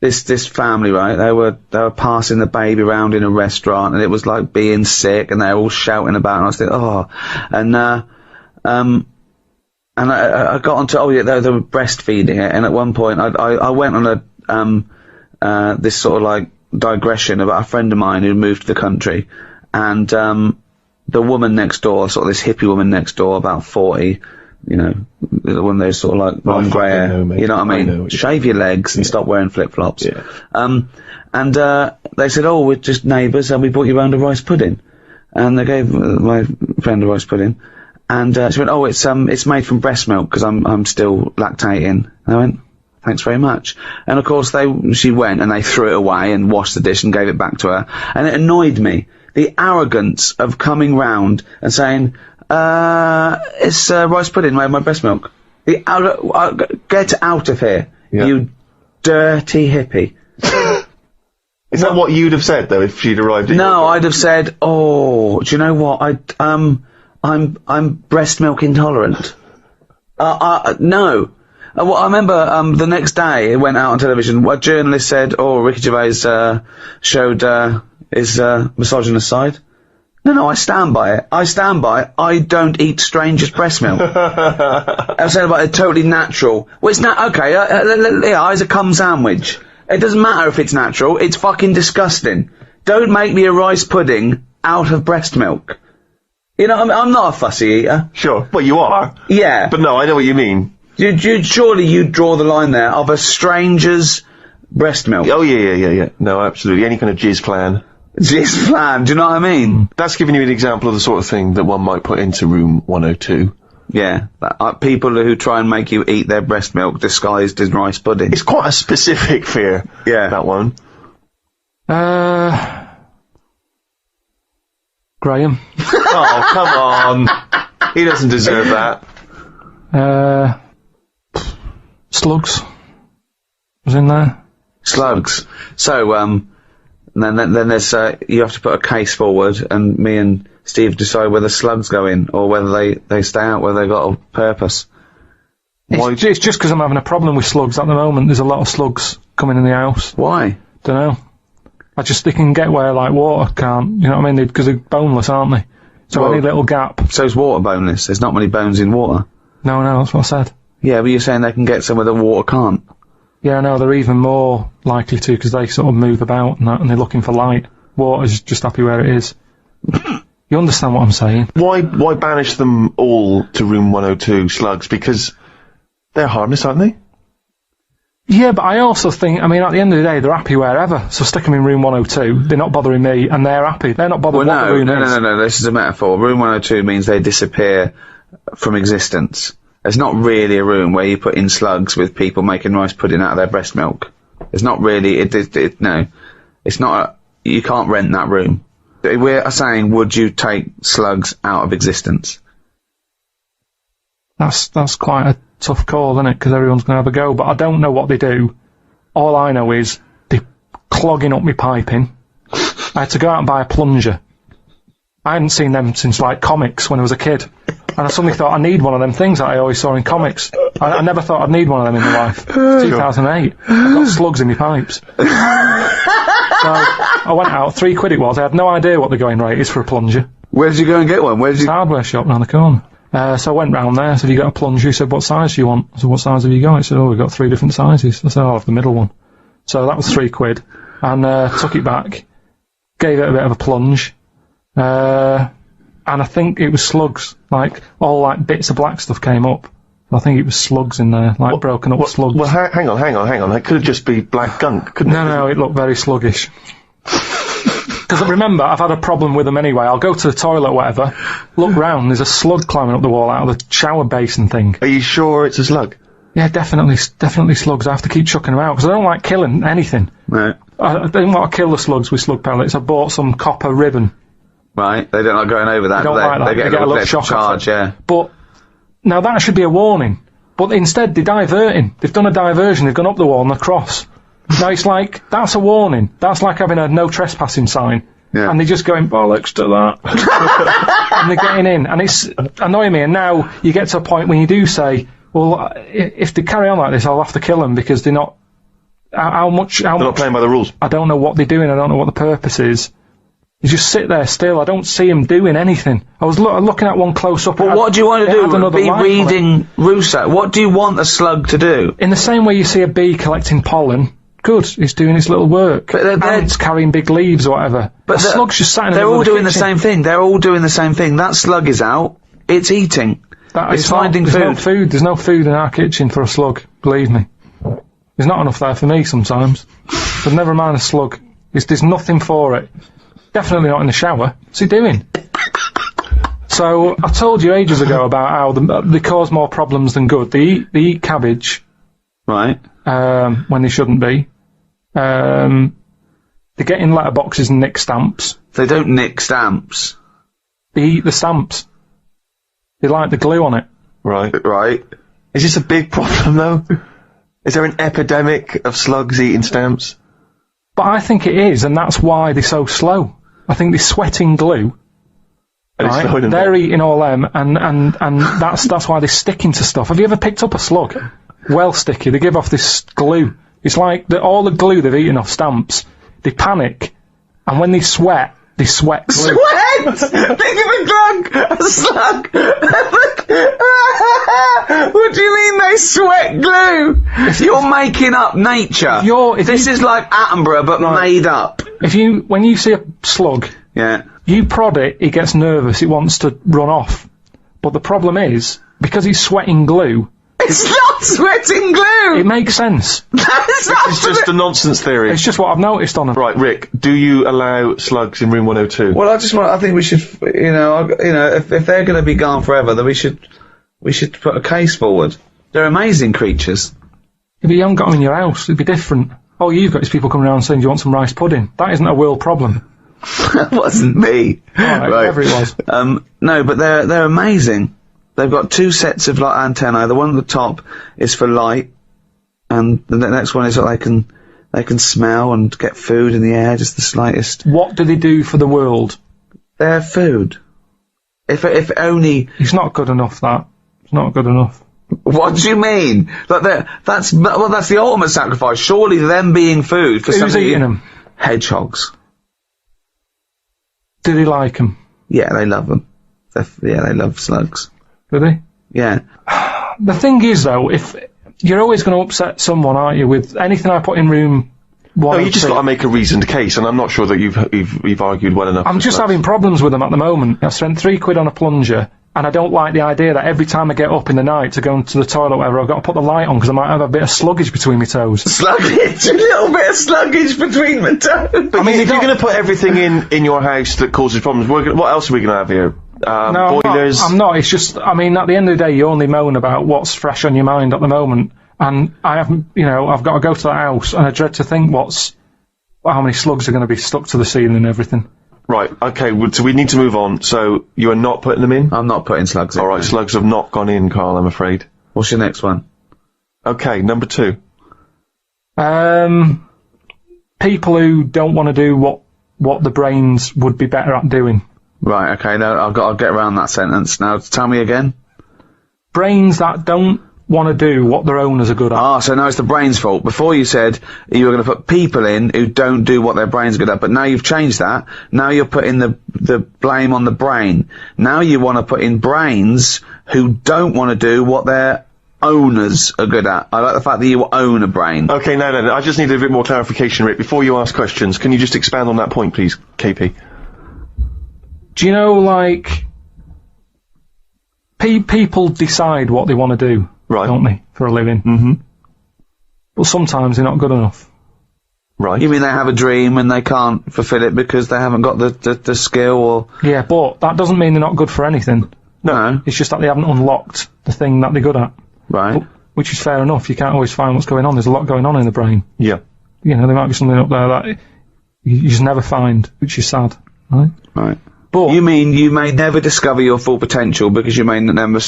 this family, right? They were passing the baby around in a restaurant and it was like being sick and they were all shouting about it and I was thinking, oh. And I got onto, oh yeah, they were breastfeeding it and at one point I went on this sort of like digression about a friend of mine who moved to the country and the woman next door, sort of this hippie woman next door, about 40, you know, one of those sort of like long grey hair, you know what I mean? Shave your legs and stop wearing flip-flops. Yeah. And they said, oh, we're just neighbours and we brought you round a rice pudding. And they gave my friend a rice pudding. And she went, oh, it's made from breast milk because I'm still lactating. And I went, thanks very much. And of course she went and they threw it away and washed the dish and gave it back to her. And it annoyed me. The arrogance of coming round and saying, it's rice pudding made by breast milk. Get out of here, you dirty hippie. Is that what you'd have said though if she'd arrived? No, I'd have said, oh, do you know what? I'm breast milk intolerant. No. Well, I remember the next day it went out on television. A journalist said, "Oh, Ricky Gervais showed his misogynist side." No, I stand by it. I stand by it. I don't eat strangers' breast milk. I said about it, totally natural. Well, it's not okay. Yeah, it's a cum sandwich. It doesn't matter if it's natural. It's fucking disgusting. Don't make me a rice pudding out of breast milk. You know, I'm not a fussy eater. Sure. Well, you are. Yeah. But no, I know what you mean. Surely you'd draw the line there of a stranger's breast milk. Oh, yeah. No, absolutely. Any kind of jizz plan. Jizz plan, do you know what I mean? That's giving you an example of the sort of thing that one might put into Room 102. Yeah. People who try and make you eat their breast milk disguised as rice pudding. It's quite a specific fear. Yeah. That one. Graham. Oh, come on. He doesn't deserve that. Slugs was in there. Slugs. So, then there's, you have to put a case forward, and me and Steve decide whether slugs go in, or whether they stay out, whether they've got a purpose. It's just because I'm having a problem with slugs at the moment. There's a lot of slugs coming in the house. Why? Dunno. They can get where, like, water can't, you know what I mean? Because they're boneless, aren't they? So any little gap. So's water boneless. There's not many bones in water. No, that's what I said. Yeah, but you're saying they can get somewhere that water can't. Yeah, no, they're even more likely to because they sort of move about and that, and they're looking for light. Water's just happy where it is. You understand what I'm saying? Why banish them all to Room 102, slugs? Because they're harmless, aren't they? Yeah, but I also think, I mean, at the end of the day, they're happy wherever. So stick them in Room 102. They're not bothering me, and they're happy. They're not bothered what the room is. No, this is a metaphor. Room 102 means they disappear from existence. There's not really a room where you put in slugs with people making rice pudding out of their breast milk. It's not really, no. It's not, you can't rent that room. We're saying, would you take slugs out of existence? That's quite a tough call, isn't it? Because everyone's going to have a go. But I don't know what they do. All I know is they're clogging up my piping. I had to go out and buy a plunger. I hadn't seen them since, like, comics when I was a kid. And I suddenly thought, I need one of them things that I always saw in comics. I never thought I'd need one of them in my life. 2008. I've got slugs in my pipes. So, I went out, £3 it was. I had no idea what the going rate is for a plunger. Where did you go and get one? It's a hardware shop round the corner. So I went round there, I said, have you got a plunger? He said, what size do you want? I said, what size have you got? He said, oh, we've got 3 different sizes. I said, I'll have the middle one. So that was £3. And took it back, gave it a bit of a plunge, and I think it was slugs. Like, all like bits of black stuff came up. I think it was slugs in there, like broken up slugs. Well, hang on. It could just be black gunk, couldn't it? No, it looked very sluggish. Because remember, I've had a problem with them anyway. I'll go to the toilet or whatever, look round, there's a slug climbing up the wall out of the shower basin thing. Are you sure it's a slug? Yeah, definitely slugs. I have to keep chucking them out, because I don't like killing anything. Right. I didn't want to kill the slugs with slug pellets. I bought some copper ribbon. Right, they don't like going over that, They don't like that. They get a little shock charge, yeah. But, now that should be a warning. But instead, they're diverting. They've done a diversion, they've gone up the wall and across. Now it's like, that's a warning. That's like having a no trespassing sign. Yeah. And they're just going, bollocks to that. And they're getting in. And it's annoying me. And now you get to a point when you do say, well, if they carry on like this, I'll have to kill them because they're not... They're not playing by the rules. I don't know what they're doing. I don't know what the purpose is. You just sit there still. I don't see him doing anything. I was looking at one close up. But what do you want to do? Be reading Rousseau. What do you want a slug to do? In the same way you see a bee collecting pollen, good, it's doing its little work. But it's carrying big leaves or whatever. But the slug's just sat in the middle of the kitchen. They're all doing the same thing. They're all doing the same thing. That slug is out. It's eating. It's finding food. There's no food in our kitchen for a slug, believe me. There's not enough there for me sometimes. But never mind a slug. There's nothing for it. Definitely not in the shower. What's he doing? So, I told you ages ago about how they cause more problems than good. They eat cabbage. Right. When they shouldn't be. They get in letterboxes and nick stamps. They don't nick stamps. They eat the stamps. They like the glue on it. Right. Is this a big problem, though? Is there an epidemic of slugs eating stamps? But I think it is, and that's why they're so slow. I think they're sweating glue. Right? They're eating all them, and that's why they're sticking to stuff. Have you ever picked up a slug? Well sticky. They give off this glue. It's like all the glue they've eaten off stamps. They panic, and when they sweat glue. Sweat! Think of a slug! What do you mean they sweat glue? You're making up nature. This is like Attenborough, but made up. When you see a slug, yeah, you prod it, it gets nervous, it wants to run off. But the problem is, because he's sweating glue... It's not sweating glue! It makes sense. It's just a nonsense theory. It's just what I've noticed on them. Right, Rick, do you allow slugs in room 102? Well, I think we should, if they're going to be gone forever, then we should put a case forward. They're amazing creatures. If you haven't got them in your house, it'd be different. All you've got is people coming around saying, do you want some rice pudding? That isn't a world problem. That wasn't me. Right. Whatever it was. No, but they're amazing. They've got 2 sets of antennae. The one at the top is for light, and the next one is that they can smell and get food in the air, just the slightest. What do they do for the world? They're food. If only... It's not good enough, that. It's not good enough. What do you mean? That's the ultimate sacrifice. Surely them being food for something... Who's eating them? Hedgehogs. Do they like them? Yeah, they love them. They love slugs. Do they? Yeah. The thing is, though, if you're always going to upset someone, aren't you, with anything I put in room 102? No, you just got to make a reasoned case, and I'm not sure that you've argued well enough. I'm just having problems with them at the moment. I've spent £3 on a plunger, and I don't like the idea that every time I get up in the night to go into the toilet or whatever, I've got to put the light on because I might have a bit of sluggage between my toes. Sluggage? A little bit of sluggage between my toes? I mean, if you're going to put everything in your house that causes problems, what else are we going to have here? No, boilers? I'm not. It's just, I mean, at the end of the day, you only moan about what's fresh on your mind at the moment. And I haven't, I've got to go to the house, and I dread to think how many slugs are going to be stuck to the ceiling and everything. Right, okay, so we need to move on. So, you are not putting them in? I'm not putting slugs in. Alright, slugs have not gone in, Carl, I'm afraid. What's your next one? Okay, number 2. People who don't want to do what what the brains would be better at doing. Right, okay, no, I'll get around that sentence. Now, tell me again. Brains that don't want to do what their owners are good at. Ah, so now it's the brain's fault. Before you said you were going to put people in who don't do what their brain's good at, but now you've changed that. Now you're putting the blame on the brain. Now you want to put in brains who don't want to do what their owners are good at. I like the fact that you own a brain. Okay, no. I just need a bit more clarification, Rick. Before you ask questions, can you just expand on that point, please, KP? Do you know, like, people decide what they want to do, right? Don't they, for a living? Mm-hmm. But sometimes they're not good enough. Right. You mean they have a dream and they can't fulfill it because they haven't got the skill or... Yeah, but that doesn't mean they're not good for anything. No. It's just that they haven't unlocked the thing that they're good at. Right. Which is fair enough. You can't always find what's going on. There's a lot going on in the brain. Yeah. You know, there might be something up there that you just never find, which is sad. Right? Right. But you mean you may never discover your full potential because you may never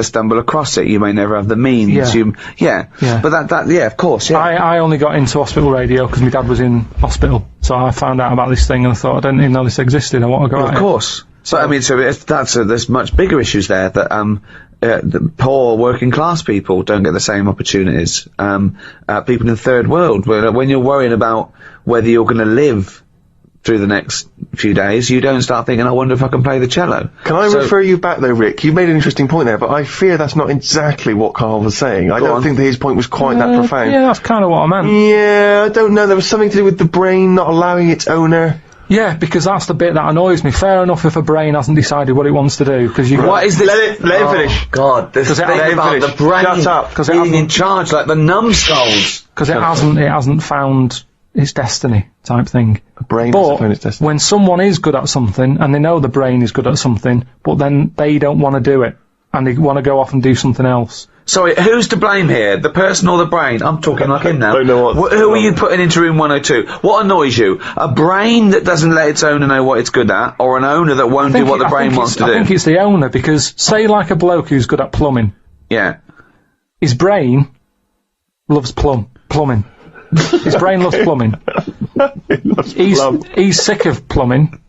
stumble across it. You may never have the means. Yeah. But yeah, of course, yeah. I only got into hospital radio because my dad was in hospital. So I found out about this thing and I thought, I didn't even know this existed. I want to go at it. Of course. So, I mean, there's much bigger issues there that, the poor working class people don't get the same opportunities. People in the third world, when you're worrying about whether you're going to live through the next few days, you don't start thinking, I wonder if I can play the cello. Can I refer you back though, Rick? You made an interesting point there, but I fear that's not exactly what Karl was saying. I don't think that his point was quite that profound. Yeah, that's kind of what I meant. Yeah, I don't know. There was something to do with the brain not allowing its owner. Yeah, because that's the bit that annoys me. Fair enough if a brain hasn't decided what it wants to do, because you... What is this? Let him finish. God, this thing about the brain Shut up. being in charge, like the numbskulls. Because it hasn't found its destiny, type thing. A brain hasn't found its destiny. When someone is good at something, and they know the brain is good at something, but then they don't want to do it, and they want to go off and do something else. Sorry, who's to blame here? The person or the brain? I'm talking like him now. Don't know what. Who are you putting into room 102? What annoys you? A brain that doesn't let its owner know what it's good at, or an owner that won't do what the brain wants to do? I think it's the owner, because say like a bloke who's good at plumbing. Yeah. His brain loves plumbing. His brain loves plumbing. He's sick of plumbing.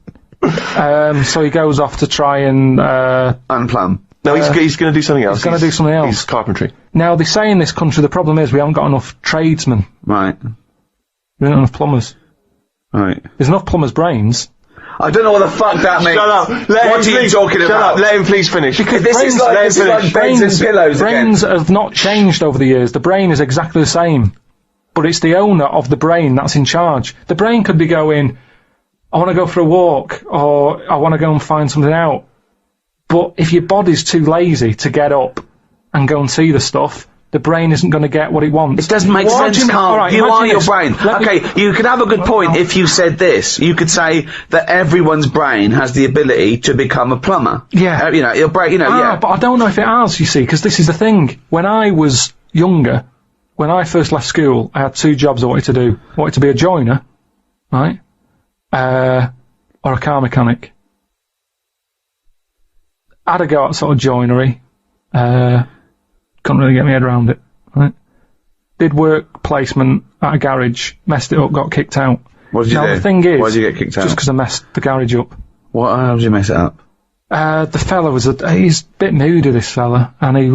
So he goes off to try and unplumb. No, he's going to do something else. He's going to do something else. He's carpentry. Now, they say in this country the problem is we haven't got enough tradesmen. Right. We don't have enough plumbers. Right. There's enough plumbers' brains. I don't know what the fuck that means. Shut up. What are you talking about? Shut up. Let him please finish. Because this is like beds and pillows brains have not changed over the years. The brain is exactly the same. But it's the owner of the brain that's in charge. The brain could be going, I want to go for a walk, or I want to go and find something out. But if your body's too lazy to get up and go and see the stuff, the brain isn't going to get what it wants. It doesn't make sense, Karl. Right, you are your brain. Okay, you could have a good point if you said this. You could say that everyone's brain has the ability to become a plumber. Yeah. You know, your brain, yeah. But I don't know if it has, you see, because this is the thing. When I was younger, when I first left school, I had two jobs I wanted to do. I wanted to be a joiner, right? Or a car mechanic. I had a go at sort of joinery. Couldn't really get my head around it, right? Did work placement at a garage, messed it up, got kicked out. What did you do? Now the thing is... Why did you get kicked out? Just because I messed the garage up. How did you mess it up? The fella was he's a bit moody, this fella, and he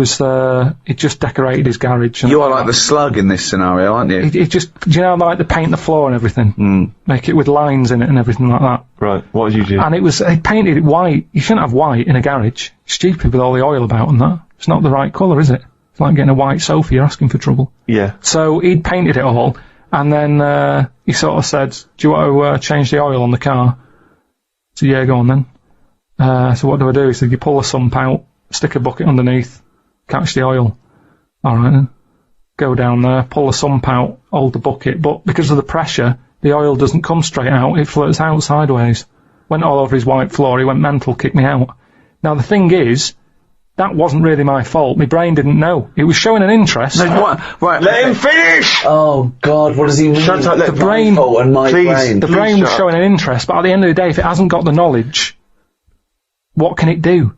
just decorated his garage. And you are like the slug in this scenario, aren't you? He just, you know, like the paint the floor and everything? Make it with lines in it and everything like that. Right, what did you do? And he painted it white. You shouldn't have white in a garage. Stupid with all the oil about and that. It's not the right colour, is it? It's like getting a white sofa, you're asking for trouble. Yeah. So he'd painted it all, and then he sort of said, do you want to change the oil on the car? So yeah, go on then. So what do I do? He said, you pull the sump out, stick a bucket underneath, catch the oil. Alright then. Go down there, pull the sump out, hold the bucket, but because of the pressure, the oil doesn't come straight out, it flirts out sideways. Went all over his white floor, he went mental, kicked me out. Now the thing is, that wasn't really my fault, my brain didn't know. It was showing an interest. No, what? Right, let him finish! Oh God, what does he mean? Shut up, the brain, the brain was showing an interest, but at the end of the day, if it hasn't got the knowledge, what can it do?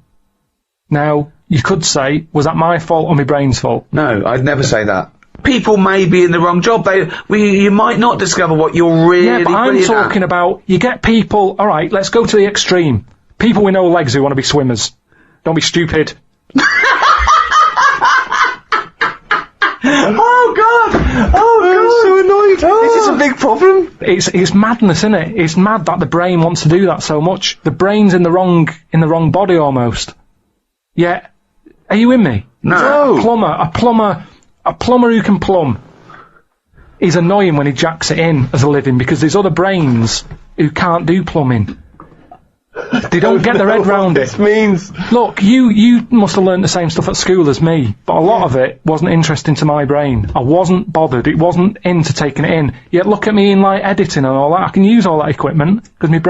Now, you could say, was that my fault or my brain's fault? No, I'd never say that. People may be in the wrong job. You might not discover what you're really Yeah, but I'm talking about, you get people, alright, let's go to the extreme. People with no legs who want to be swimmers. Don't be stupid. Oh God! Oh God! I'm so annoyed. Is this a big problem? It's madness, isn't it? It's mad that the brain wants to do that so much. The brain's in the wrong body almost. Yeah. Are you with me? No. A plumber who can plumb is annoying when he jacks it in as a living, because there's other brains who can't do plumbing. They don't get their head round it. This means. Look, you must have learnt the same stuff at school as me, but a lot of it wasn't interesting to my brain. I wasn't bothered. It wasn't into taking it in. Yet look at me in like editing and all that. I can use all that equipment because my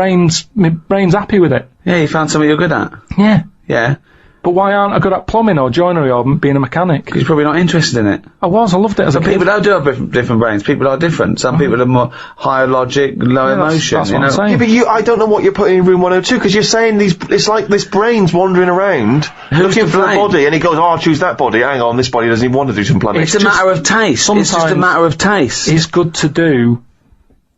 brain's happy with it. Yeah, you found something you're good at. Yeah. Yeah. But why aren't I good at plumbing or joinery or being a mechanic? You're probably not interested in it. I loved it as a kid. People don't do have different brains. People are different. Some people are more higher logic, low emotion. That's what I'm saying. Yeah, but I don't know what you're putting in room 102, because you're saying it's like this brain's wandering around, looking for a body, and he goes, I'll choose that body. Hang on, this body doesn't even want to do some plumbing. It's a matter of taste. It's just a matter of taste. It's good to do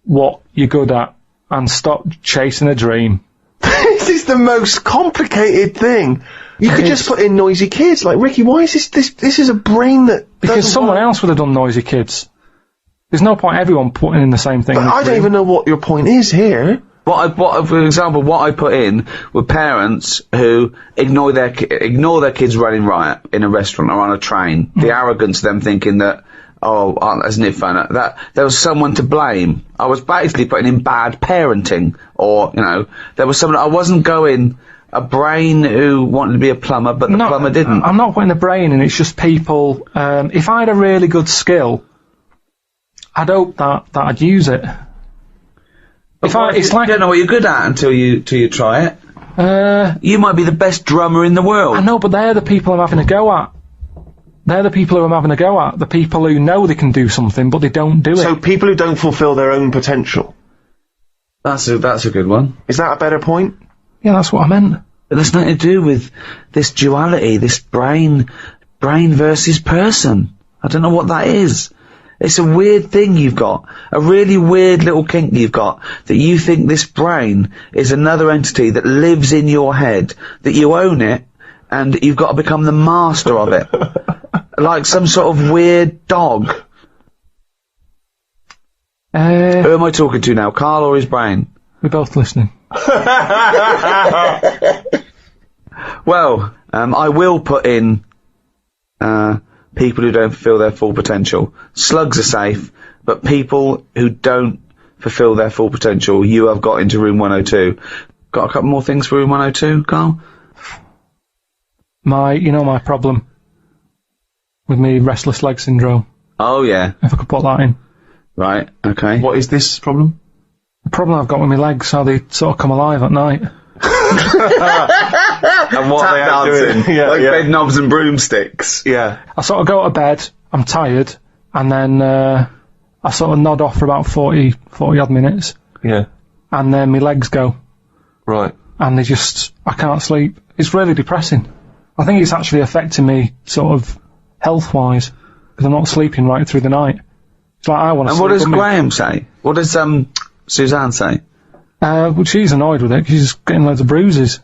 what you're good at and stop chasing a dream. This is the most complicated thing. You could just put in noisy kids. Like, Ricky, why is this is a brain that... Because someone else would have done noisy kids. There's no point everyone putting in the same thing. But I don't even know what your point is here. For example, what I put in were parents who ignore their kids running riot in a restaurant or on a train. The arrogance of them thinking that, isn't it fun? That there was someone to blame. I was basically putting in bad parenting, or, there was someone, I wasn't going... A brain who wanted to be a plumber, but the plumber didn't. I'm not putting the brain in, it's just people... if I had a really good skill, I'd hope that I'd use it. You don't know what you're good at until you try it. You might be the best drummer in the world. I know, but they're the people I'm having a go at. They're the people who I'm having a go at. The people who know they can do something, but they don't do it. So people who don't fulfil their own potential. That's a good one. Is that a better point? Yeah, that's what I meant. But there's nothing to do with this duality, this brain versus person. I don't know what that is. It's a weird thing you've got. A really weird little kink you've got, that you think this brain is another entity that lives in your head, that you own it, and you've got to become the master of it. Like some sort of weird dog. Who am I talking to now, Karl or his brain? We're both listening. Well, I will put in people who don't fulfill their full potential. Slugs are safe, but people who don't fulfill their full potential, you have got into room 102. Got a couple more things for room 102, Karl? My problem with me restless leg syndrome. Oh, yeah. If I could put that in. Right, okay. What is this problem? The problem I've got with my legs, how they sort of come alive at night. And what Tap they are dancing, doing. like bed knobs and broomsticks. Yeah. I sort of go to bed, I'm tired, and then I sort of nod off for about 40 odd minutes. Yeah. And then my legs go. Right. And I can't sleep. It's really depressing. I think it's actually affecting me sort of health-wise, because I'm not sleeping right through the night. It's like I want to sleep. And what does Graham say? What does Suzanne say? Well, she's annoyed with it, because she's getting loads of bruises.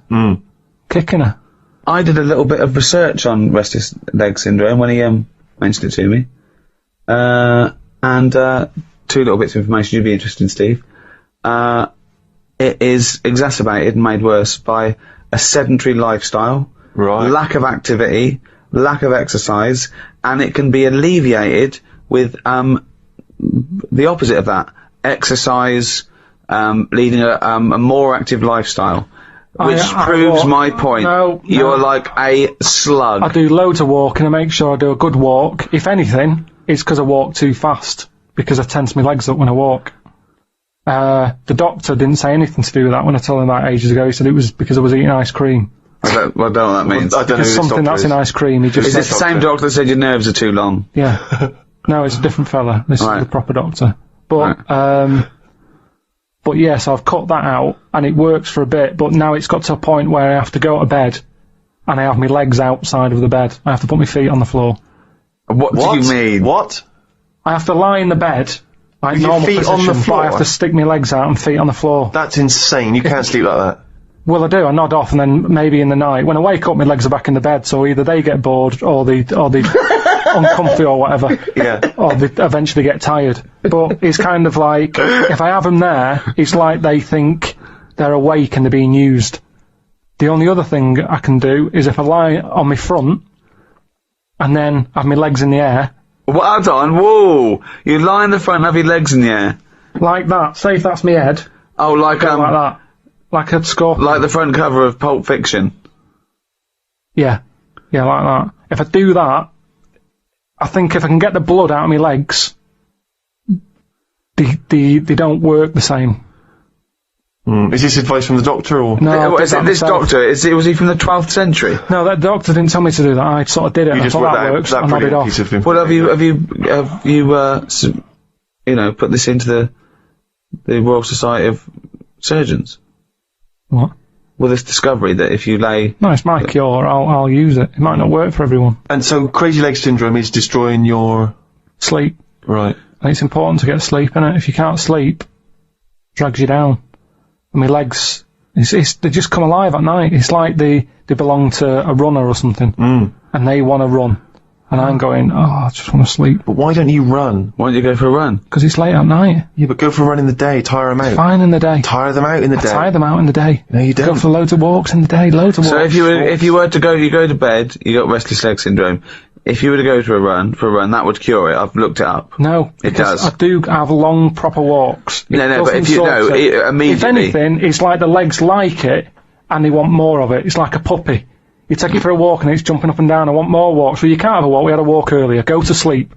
Kicking her. I did a little bit of research on restless leg syndrome when he mentioned it to me. And two little bits of information you'd be interested in, Steve. It is exacerbated and made worse by a sedentary lifestyle, lack of activity, lack of exercise, and it can be alleviated with the opposite of that. Exercise, leading a more active lifestyle. Which proves my point. No, You're like a slug. I do loads of walking. I make sure I do a good walk. If anything, it's because I walk too fast, because I tense my legs up when I walk. The doctor didn't say anything to do with that when I told him that ages ago. He said it was because I was eating ice cream. I don't know what that means. I don't know who this something doctor that's is. in ice cream. He just Is it the same doctor that said your nerves are too long? Yeah. No, it's a different fella. This is the proper doctor. But, but yes, I've cut that out, and it works for a bit, but now it's got to a point where I have to go to bed, and I have my legs outside of the bed. I have to put my feet on the floor. What do you mean? What? I have to lie in the bed, like With your normal feet on the position, floor? but I have to stick my legs out and feet on the floor. That's insane. You can't sleep like that. Well, I do. I nod off, and then maybe in the night, when I wake up, my legs are back in the bed. So either they get bored, or they uncomfy, or whatever. Yeah. Or they eventually get tired. But it's kind of like, if I have them there, it's like they think they're awake and they're being used. The only other thing I can do is if I lie on my front, and then have my legs in the air. Well done, whoa! You lie in the front and have your legs in the air. Like that. Say if that's my head. Oh, like that. Like a scorpion. Like the front cover of Pulp Fiction. Yeah. Yeah, like that. If I do that, I think if I can get the blood out of my legs, they don't work the same. Is this advice from the doctor, or...? No, Is it this doctor? Was he from the 12th century? No, that doctor didn't tell me to do that. I sort of did it. You And I just thought worked that works. that I nodded brilliant off. piece of information. Well, have you put this into the Royal Society of Surgeons? What? Well, this discovery that if you lay... No, it's my cure. I'll use it. It might not work for everyone. And so crazy leg syndrome is destroying your... Sleep. Right. And it's important to get sleep, innit? If you can't sleep, it drags you down. And my legs, they just come alive at night. It's like they belong to a runner or something. And they want to run. And I'm going, I just want to sleep. But why don't you run? Why don't you go for a run? Because it's late at night. Yeah, but go for a run in the day, tire them out. Fine in the day. Tire them out in the day. Tire them out in the day. No, you don't. Go for loads of walks in the day, loads of walks. So if you were to go, you go to bed, you got restless leg syndrome. If you were to go for a run, that would cure it. I've looked it up. No, it does. I do have long, proper walks. No, but if you know, immediately. If anything, it's like the legs like it, and they want more of it. It's like a puppy. You take it for a walk and it's jumping up and down. I want more walks. Well, you can't have a walk. We had a walk earlier. Go to sleep.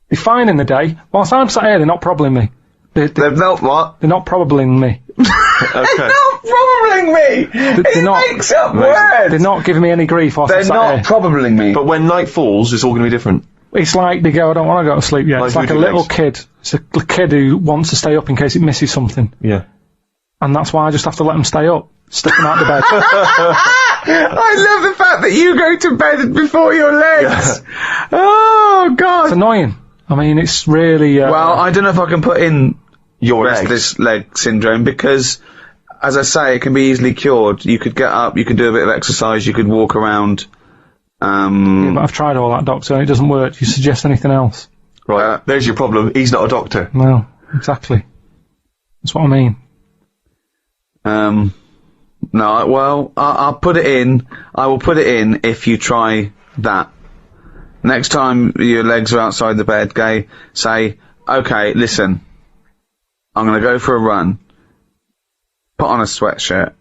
They're fine in the day. Whilst I'm sat here, they're not probabling me. They're not what? They're not probabling me. Okay. Not probabling me! It makes up words! They're not giving me any grief whilst I'm They're sat not here. probabling me. But when night falls, it's all going to be different. It's like they go, I don't want to go to sleep yet. Like It's like a voodoo little legs. kid. It's a kid who wants to stay up in case it misses something. Yeah. And that's why I just have to let them stay up. Stick them out the bed. I love the fact that you go to bed before your legs. Oh, God. It's annoying. I mean, it's really... Well, I don't know if I can put in Your restless leg syndrome because, as I say, it can be easily cured. You could get up, you could do a bit of exercise, you could walk around. Yeah, but I've tried all that, doctor, and it doesn't work. Do you suggest anything else? Right. There's your problem. He's not a doctor. No, exactly. That's what I mean. No, well, I'll put it in. I will put it in if you try that. Next time your legs are outside the bed, say, okay, listen, I'm going to go for a run. Put on a sweatshirt.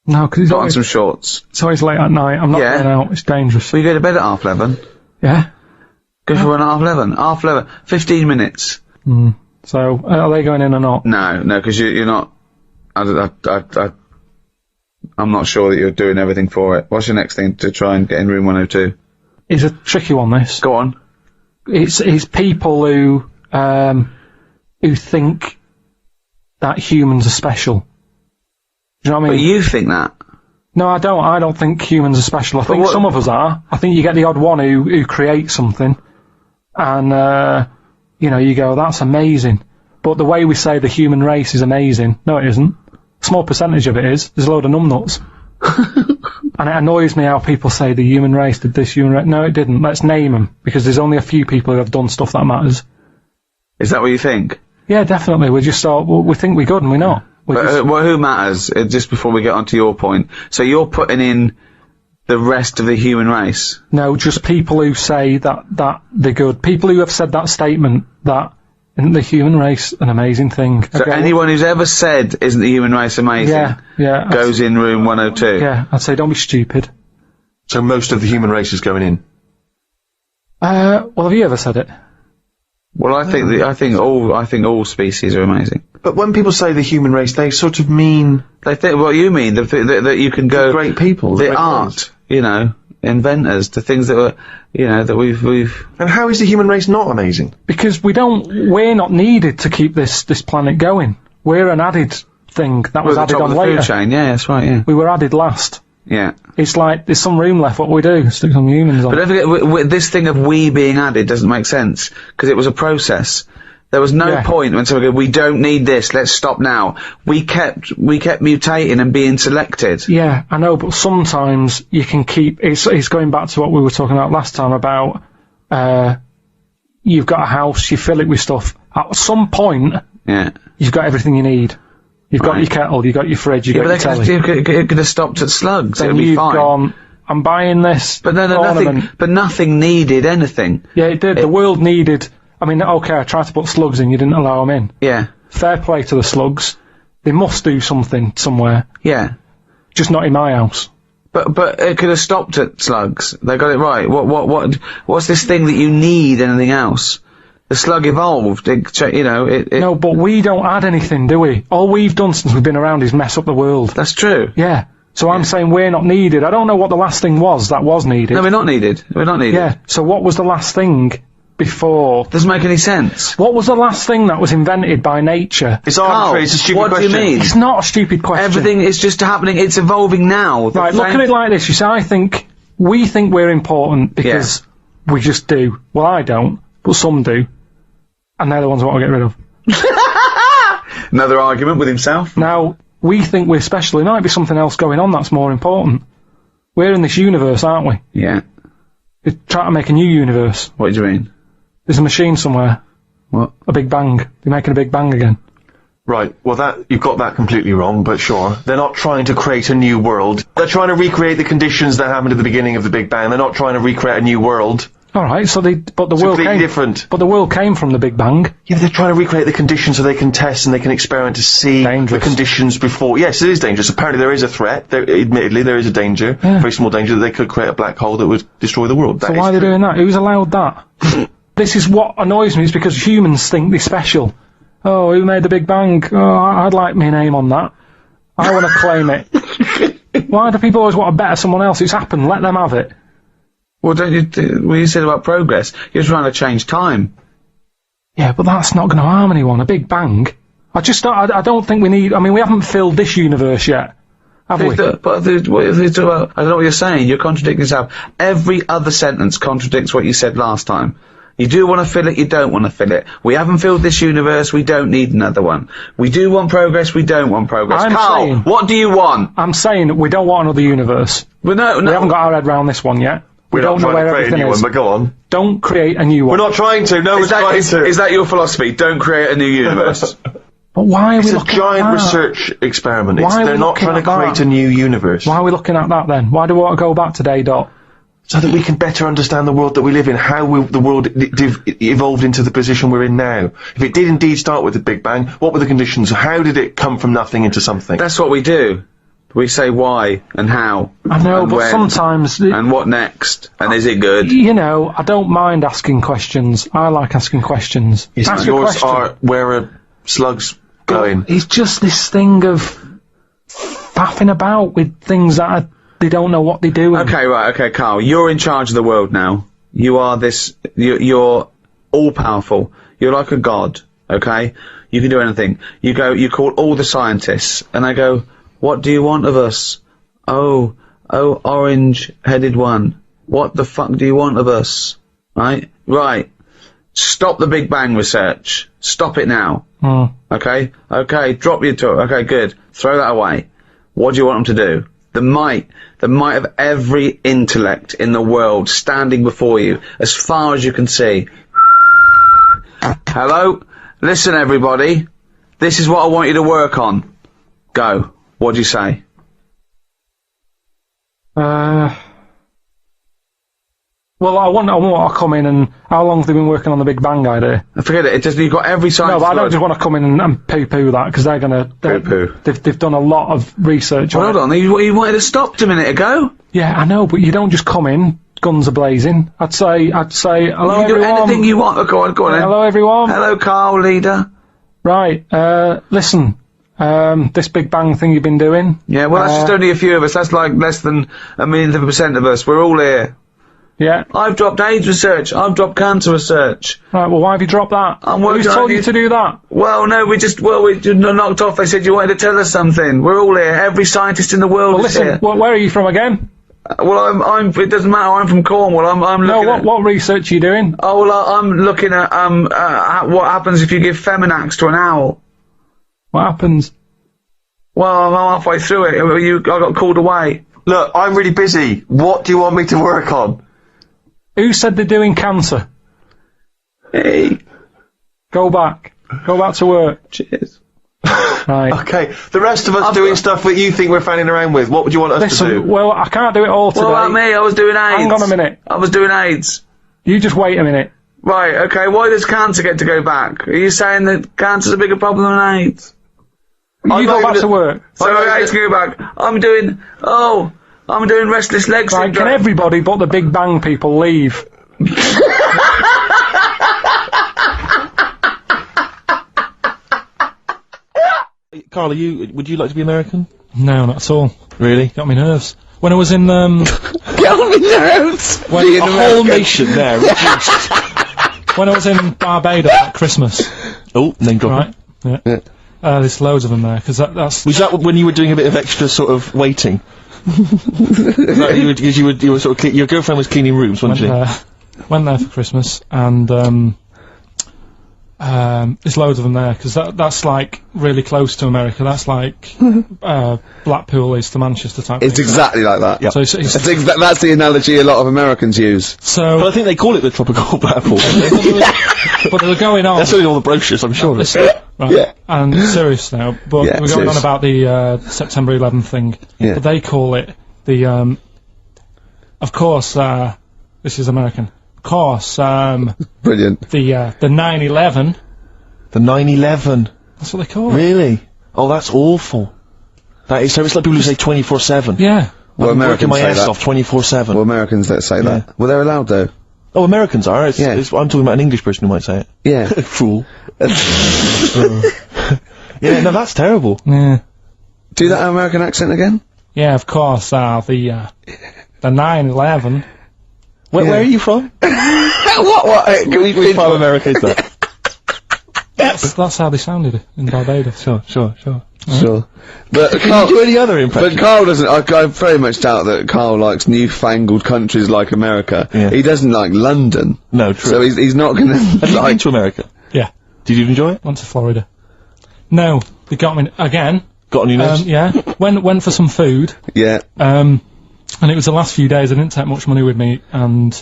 No, because Put on some shorts. it's always late at night. I'm not Yeah. going out. It's dangerous. So you go to bed at 11:30. Yeah? Go for a run at 11:30. 11:30. 15 minutes. So, are they going in or not? No, because you're not... I'm not sure that you're doing everything for it. What's your next thing to try and get in room 102? It's a tricky one, this. Go on. It's people who think that humans are special. Do you know what I But mean? you think that. No, I don't. I don't think humans are special. I think what- some of us are. I think you get the odd one who creates something, and you go, that's amazing. But the way we say the human race is amazing, no, it isn't. A small percentage of it is. There's a load of numbnuts. And it annoys me how people say the human race did this, human race. No, it didn't. Let's name them, because there's only a few people who have done stuff that matters. Is that what you think? Yeah, definitely. We just thought, well, we think we're good and we're not. But, well, who matters? Just before we get on to your point. So you're putting in the rest of the human race? No, just people who say that they're good. People who have said that statement that isn't the human race an amazing thing. So anyone who's ever said, isn't the human race amazing, yeah, goes in room 102? Yeah, I'd say don't be stupid. So most of the human race is going in. Well, have you ever said it? Well, I think all species are amazing. But when people say the human race, they sort of mean They think what you mean, that you can go... great people. The great art, minds. inventors, the things that were, that we've... And how is the human race not amazing? Because we're not needed to keep this planet going. We're an added thing that was We're at the added top on of the later. food chain, yeah, that's right, yeah. We were added last. Yeah. It's like, there's some room left, what we do? Stick some humans on. But don't forget, this thing of we being added doesn't make sense, because it was a process. There was no point when someone goes, we don't need this, let's stop now. We kept mutating and being selected. Yeah, I know, but sometimes you can keep, it's going back to what we were talking about last time about, you've got a house, you fill it with stuff. At some point, you've got everything you need. You've got your kettle, you've got your fridge, you've got your telly. It could have stopped at slugs, it would be fine. Gone, I'm buying this nothing needed anything. Yeah, it did. The world needed... I mean, okay, I tried to put slugs in, you didn't allow them in. Yeah. Fair play to the slugs. They must do something somewhere. Yeah. Just not in my house. But it could have stopped at slugs. They got it right. What's this thing that you need anything else? The slug evolved. No, but we don't add anything, do we? All we've done since we've been around is mess up the world. That's true. Yeah. So I'm saying we're not needed. I don't know what the last thing was that was needed. No, we're not needed. We're not needed. Yeah. So what was the last thing before? Doesn't make any sense. What was the last thing that was invented by nature? It's arbitrary, it's a stupid question. What do you mean? It's not a stupid question. Everything is just happening, it's evolving now. Right, look at it like this. You see, we think we're important because we just do. Well, I don't, but some do. And they're the ones I want to get rid of. Another argument with himself. Now, we think we're special. There might be something else going on that's more important. We're in this universe, aren't we? Yeah. They're trying to make a new universe. What do you mean? There's a machine somewhere. What? A Big Bang. They're making a Big Bang again. Right, well you've got that completely wrong, but sure. They're not trying to create a new world. They're trying to recreate the conditions that happened at the beginning of the Big Bang. They're not trying to recreate a new world. Alright, but the world came... different. But the world came from the Big Bang. Yeah, they're trying to recreate the conditions so they can test and they can experiment to see the conditions before. Yes, it is dangerous. Apparently there is a threat. Admittedly, there is a danger. Very small danger that they could create a black hole that would destroy the world. So why are they doing that? Who's allowed that? This is what annoys me, is because humans think they're special. Oh, who made the Big Bang? Oh, I'd like my name on that. I want to claim it. Why do people always want to better someone else? It's happened, let them have it. Well, don't you said about progress, you're trying to change time. Yeah, but that's not going to harm anyone. A Big Bang. I don't think we need... I mean, we haven't filled this universe yet, have we? But I don't know what you're saying. You're contradicting yourself. Every other sentence contradicts what you said last time. You do want to fill it, you don't want to fill it. We haven't filled this universe, we don't need another one. We do want progress, we don't want progress. Carl, what do you want? I'm saying we don't want another universe. Well, no. We haven't got our head round this one yet. We don't know where everything is. But go on. Don't create a new one. We're not trying to. No, we're trying to. Is that your philosophy? Don't create a new universe. But why are we looking at that? It's a giant research experiment. They're not trying to create a new universe. Why are we looking at that then? Why do we want to go back to day dot? So that we can better understand the world that we live in, how the world evolved into the position we're in now. If it did indeed start with the Big Bang, what were the conditions? How did it come from nothing into something? That's what we do. We say why and how. I know, but when, sometimes... And what next? And is it good? You know, I don't mind asking questions. I like asking questions. Ask yours are, where are slugs going? It's just this thing of faffing about with things that they don't know what they're doing. Okay, Carl, you're in charge of the world now. You are you're all-powerful. You're like a god, okay? You can do anything. You call all the scientists, and they go, what do you want of us? Oh, orange-headed one. What the fuck do you want of us? Right? Stop the Big Bang research. Stop it now. Okay? Okay, drop your talk. Okay, good. Throw that away. What do you want them to do? The might of every intellect in the world standing before you, as far as you can see. Hello? Listen, everybody. This is what I want you to work on. Go. What do you say? Well, I want to come in and... How long have they been working on the Big Bang idea? Forget it. You've got every science... No, but I don't just want to come in and poo-poo that, because they're gonna... Poo-poo. They've done a lot of research on it. Hold on, you wanted to stop a minute ago? Yeah, I know, but you don't just come in, guns a-blazing. I'd say, hello, everyone. You do anything you want. Go on then. Hello, everyone. Hello, Carl, leader. Right, listen... this Big Bang thing you've been doing... Yeah, well, that's just only a few of us. That's like less than 1 millionth of a % of us. We're all here. Yeah. I've dropped AIDS research. I've dropped cancer research. Right, well, why have you dropped that? Who's told you to do that? Well, no, we knocked off. They said you wanted to tell us something. We're all here. Every scientist in the world is here. Where are you from again? Well, it doesn't matter. I'm from Cornwall. I'm looking at... what research are you doing? Oh, well, I'm looking at, what happens if you give Feminax to an owl. What happens? Well, I'm halfway through it. I got called away. Look, I'm really busy. What do you want me to work on? Who said they're doing cancer? Hey. Go back. Go back to work. Cheers. Right. Okay, the rest of us doing stuff that you think we're fanning around with, what would you want us to do? Well, I can't do it all today. What about me? I was doing AIDS. Hang on a minute. I was doing AIDS. You just wait a minute. Right, okay, why does cancer get to go back? Are you saying that cancer's a bigger problem than AIDS? You go back to work. So AIDS can go back. I'm doing restless leg syndrome. Right, can everybody but the Big Bang people leave? Carl, would you like to be American? No, not at all. Really? Got me nerves. When I was in, Got me nerves! A whole nation there, reduced. When I was in Barbados at Christmas. Oh, name dropping. Right, yeah. There's loads of them there, because that's... Was that when you were doing a bit of extra sort of waiting? You were sort of your girlfriend was cleaning rooms, wasn't she? Went there for Christmas, and there's loads of them there, because that's like really close to America. That's like Blackpool is to Manchester type. It's exactly like that. Yep. So that's the analogy a lot of Americans use. So but I think they call it the tropical Blackpool. but they were going on. That's only all the brochures, I'm sure. Right. Yeah. And serious now, but we're going on about the September 11th thing. Yeah. But they call it the of course this is American. Of course Brilliant. the 9/11. The 9/11. That's what they call it. Really? Oh, that's awful. That is, so it's like people who say 24/7. Yeah. Well, I'm working Americans my say ass that. off 24/7. Well, Americans that say that. Well, they're allowed though. Oh, Americans are. Yeah. I'm talking about an English person who might say it. Yeah. Fool. Yeah, no, that's terrible. Yeah. Do that American accent again? Yeah, of course. The 9/11. Where are you from? What? Can we Which part of America is that? That's how they sounded in Barbados. Sure. Sure. But Can Carl, you do any other impression? but Carl doesn't. I very much doubt that Carl likes newfangled countries like America. Yeah. He doesn't like London. No, true. So he's not going to Have you been like. to America? Yeah. Did you enjoy it? Went to Florida. No, they got me again. Got on your nerves? Yeah. Went for some food. Yeah. And it was the last few days. I didn't take much money with me, and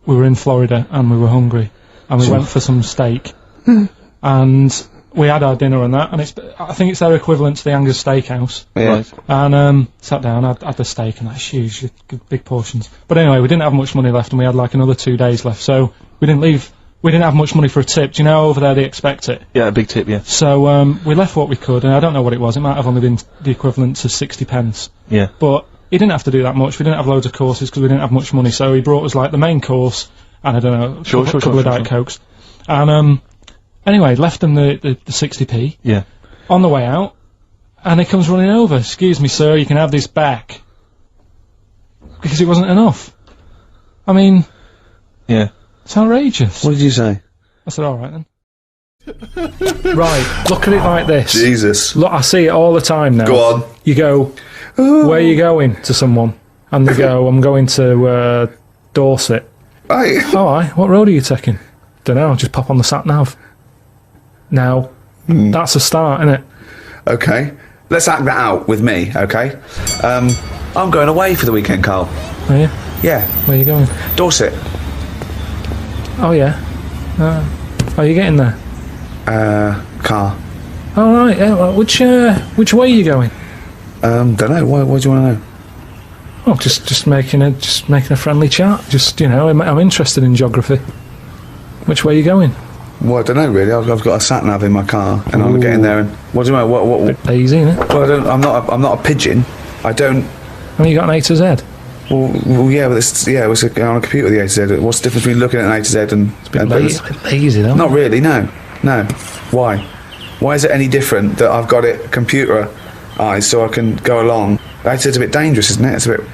we were in Florida, and we were hungry, and we went for some steak, and we had our dinner and that, and I think it's their equivalent to the Angus Steakhouse. Yeah. Right. And sat down, had the steak, and that's huge, big portions. But anyway, we didn't have much money left, and we had like another 2 days left, so we didn't leave. We didn't have much money for a tip. Do you know over there they expect it? Yeah, a big tip, yeah. So we left what we could, and I don't know what it was. It might have only been the equivalent to 60 pence. Yeah. But he didn't have to do that much. We didn't have loads of courses because we didn't have much money. So he brought us like the main course, and I don't know, a couple of Diet Cokes. And anyway, left them the 60p. Yeah. On the way out, and he comes running over. Excuse me, sir, you can have this back. Because it wasn't enough. I mean, Yeah. it's outrageous. What did you say? I said, all right then. Right, look at it like this. Jesus. Look, I see it all the time now. Go on. You go, where are you going, to someone? And they go, I'm going to Dorset. Hey. Oh, aye, what road are you taking? Dunno, just pop on the sat-nav. Now, that's a start, isn't it? Okay. Let's act that out with me, okay? I'm going away for the weekend, Carl. Are you? Yeah. Where are you going? Dorset. Oh, yeah. Are you getting there? Car. All right, yeah, well, which way are you going? Dunno, why do you want to know? Oh, just making a friendly chat. Just, you know, I'm interested in geography. Which way are you going? Well, I don't know really. I've got a sat nav in my car, and I'm getting there. And what do you know? What? Easy, isn't it? Well, I'm not a pigeon. I don't. I mean, you got an A to Z. Well, yeah, but it's on a computer. The A to Z. What's the difference between looking at an A to Z and? It's a bit lazy, though. Not really. No. Why? Why is it any different that I've got it computerised so I can go along? A to Z's a bit dangerous, isn't it? It's a bit.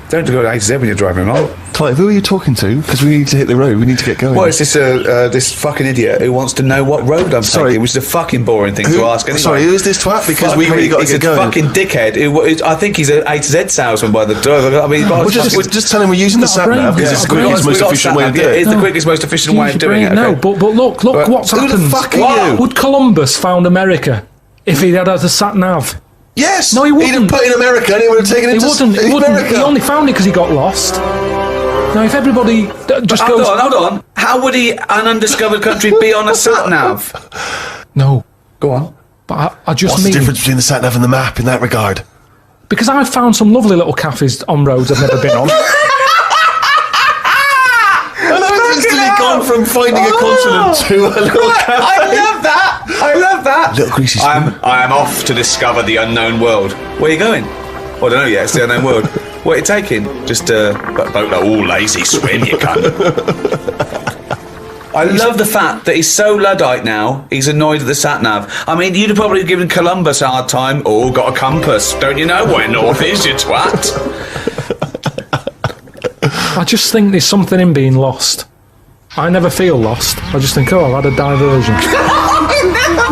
Don't go to A to Z when you're driving along. Clive, who are you talking to? Because we need to hit the road. We need to get going. Well, it's this fucking idiot who wants to know what road I'm taking, which is a fucking boring thing to ask anyway. Sorry, who is this twat? Because we really got to get going. He's a fucking dickhead. I think he's an A to Z salesman by the door. I mean, just tell him we're using the sat-nav because it's the quickest, most efficient way of doing it. It's the quickest, most efficient way of doing it. No, but look what's happened. Who the fuck are you? Would Columbus found America if he had a sat-nav? Yes! No, he wouldn't. He'd have put in America and he would have taken it to America. He only found it because he got lost. Now, if everybody just goes... Hold on. How would an undiscovered country be on a sat-nav? No. Go on. But I just What's mean... the difference between the sat-nav and the map in that regard? Because I've found some lovely little cafes on roads I've never been on. And I've instantly gone from finding a continent to a little cafe. I love that. Little greasy spoon. I am off to discover the unknown world. Where are you going? Well, I don't know yet. It's the unknown world. What are you taking? Just a boat like all lazy swim, you cunt. I love the fact that he's so Luddite now, he's annoyed at the sat-nav. I mean, you'd have probably given Columbus a hard time. Oh, got a compass. Don't you know where north is, you twat? I just think there's something in being lost. I never feel lost. I just think, I've had a diversion.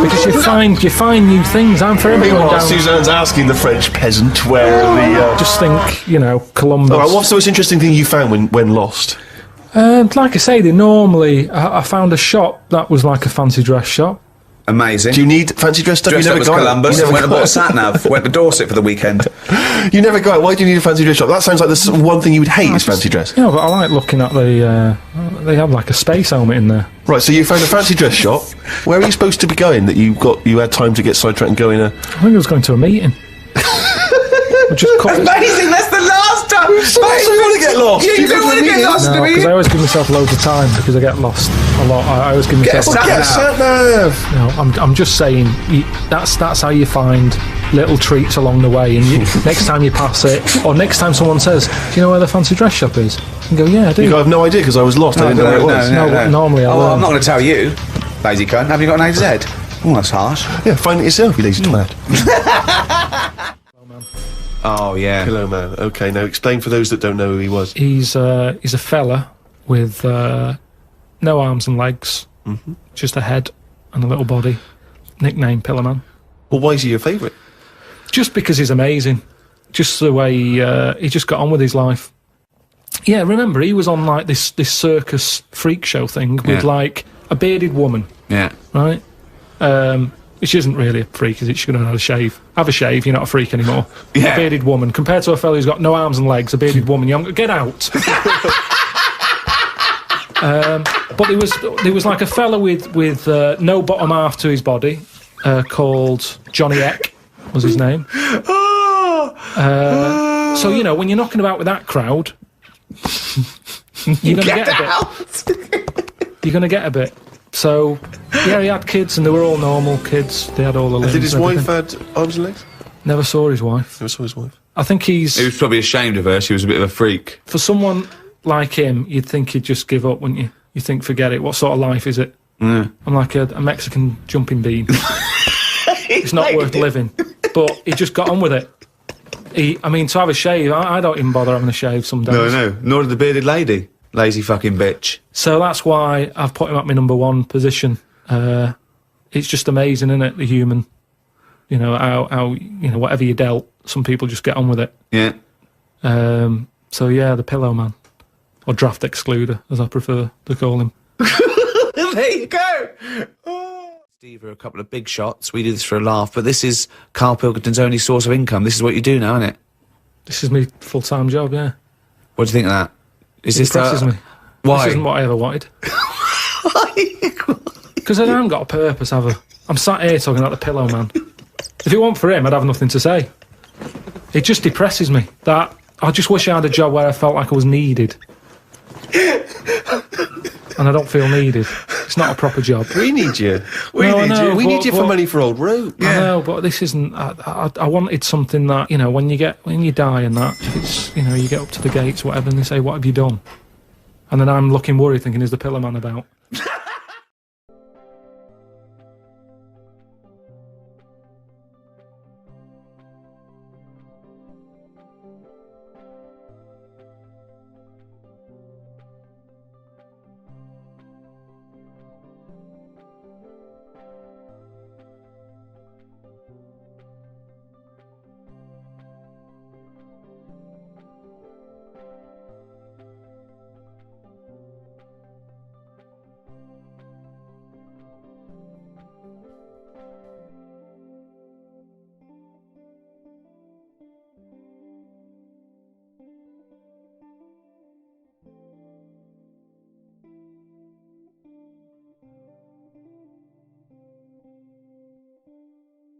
Because you find new things. I'm forever going down. Suzanne's asking the French peasant where the... Just think, Columbus. All right, what's the most interesting thing you found when lost? Like I say, I found a shop that was like a fancy dress shop. Amazing. Do you need fancy dress stuff? Dressed You up never as got Columbus it. and went and bought a sat-nav. Went to Dorset for the weekend. You never go out. Why do you need a fancy dress shop? That sounds like the one thing you would hate is fancy dress. Yeah, but I like looking at they have like a space helmet in there. Right, so you found a fancy dress shop. Where are you supposed to be going that you had time to get sidetracked and go in a... I think I was going to a meeting. Amazing, that's the last time! So you want to get lost? You do want to get lost, No, because I always give myself loads of time because I get lost a lot. I always give myself... Get a sat-nav! No, I'm just saying, that's how you find little treats along the way, and next time you pass it, or next time someone says, do you know where the fancy dress shop is? You go, yeah, I do. You go, I have no idea because I was lost, I didn't know where it was. No, normally I learn. I'm not going to tell you, lazy cunt. Have you got an A to Z? Oh, that's harsh. Yeah, find it yourself, you lazy twat. Oh, yeah. Pillow Man. Okay, now explain for those that don't know who he was. He's a fella with no arms and legs, just a head and a little body. Nickname Pillow Man. Well, why is he your favourite? Just because he's amazing. Just the way he just got on with his life. Yeah, remember, he was on like this circus freak show thing with like a bearded woman. Yeah. Right? Which isn't really a freak, is it? She could have had a shave. Have a shave, you're not a freak anymore. Yeah. A bearded woman. Compared to a fella who's got no arms and legs, a bearded woman, get out. But there was like a fella with no bottom half to his body, called Johnny Eck, was his name. So, when you're knocking about with that crowd, you're going to get a bit. You're going to get a bit. So, yeah, he had kids, and they were all normal kids. They had all the limbs. Did his wife had arms and legs? Never saw his wife. Never saw his wife. I think He was probably ashamed of her. She was a bit of a freak. For someone like him, you'd think he'd just give up, wouldn't you? You think, forget it. What sort of life is it? Yeah. I'm like a Mexican jumping bean. It's not worth living. But he just got on with it. To have a shave, I don't even bother having a shave some days. No. Nor did the bearded lady. Lazy fucking bitch. So that's why I've put him at my number one position. It's just amazing, isn't it? The human, how whatever you dealt, some people just get on with it. Yeah. So yeah, the Pillow Man, or Draft Excluder, as I prefer to call him. There you go. Steve are a couple of big shots. We do this for a laugh, but this is Karl Pilkington's only source of income. This is what you do now, isn't it? This is my full-time job. Yeah. What do you think of that? It depresses me. Why? This isn't what I ever wanted. Because I haven't got a purpose, have I? I'm sat here talking about the Pillow Man. If it weren't for him, I'd have nothing to say. It just depresses me. That I just wish I had a job where I felt like I was needed. And I don't feel needed. It's not a proper job. We need you. We need you for money for old rope. Yeah. I know, but this isn't. I wanted something that when you die and that, it's you get up to the gates, whatever, and they say, "What have you done?" And then I'm looking worried, thinking, "Is the Pillow Man about?"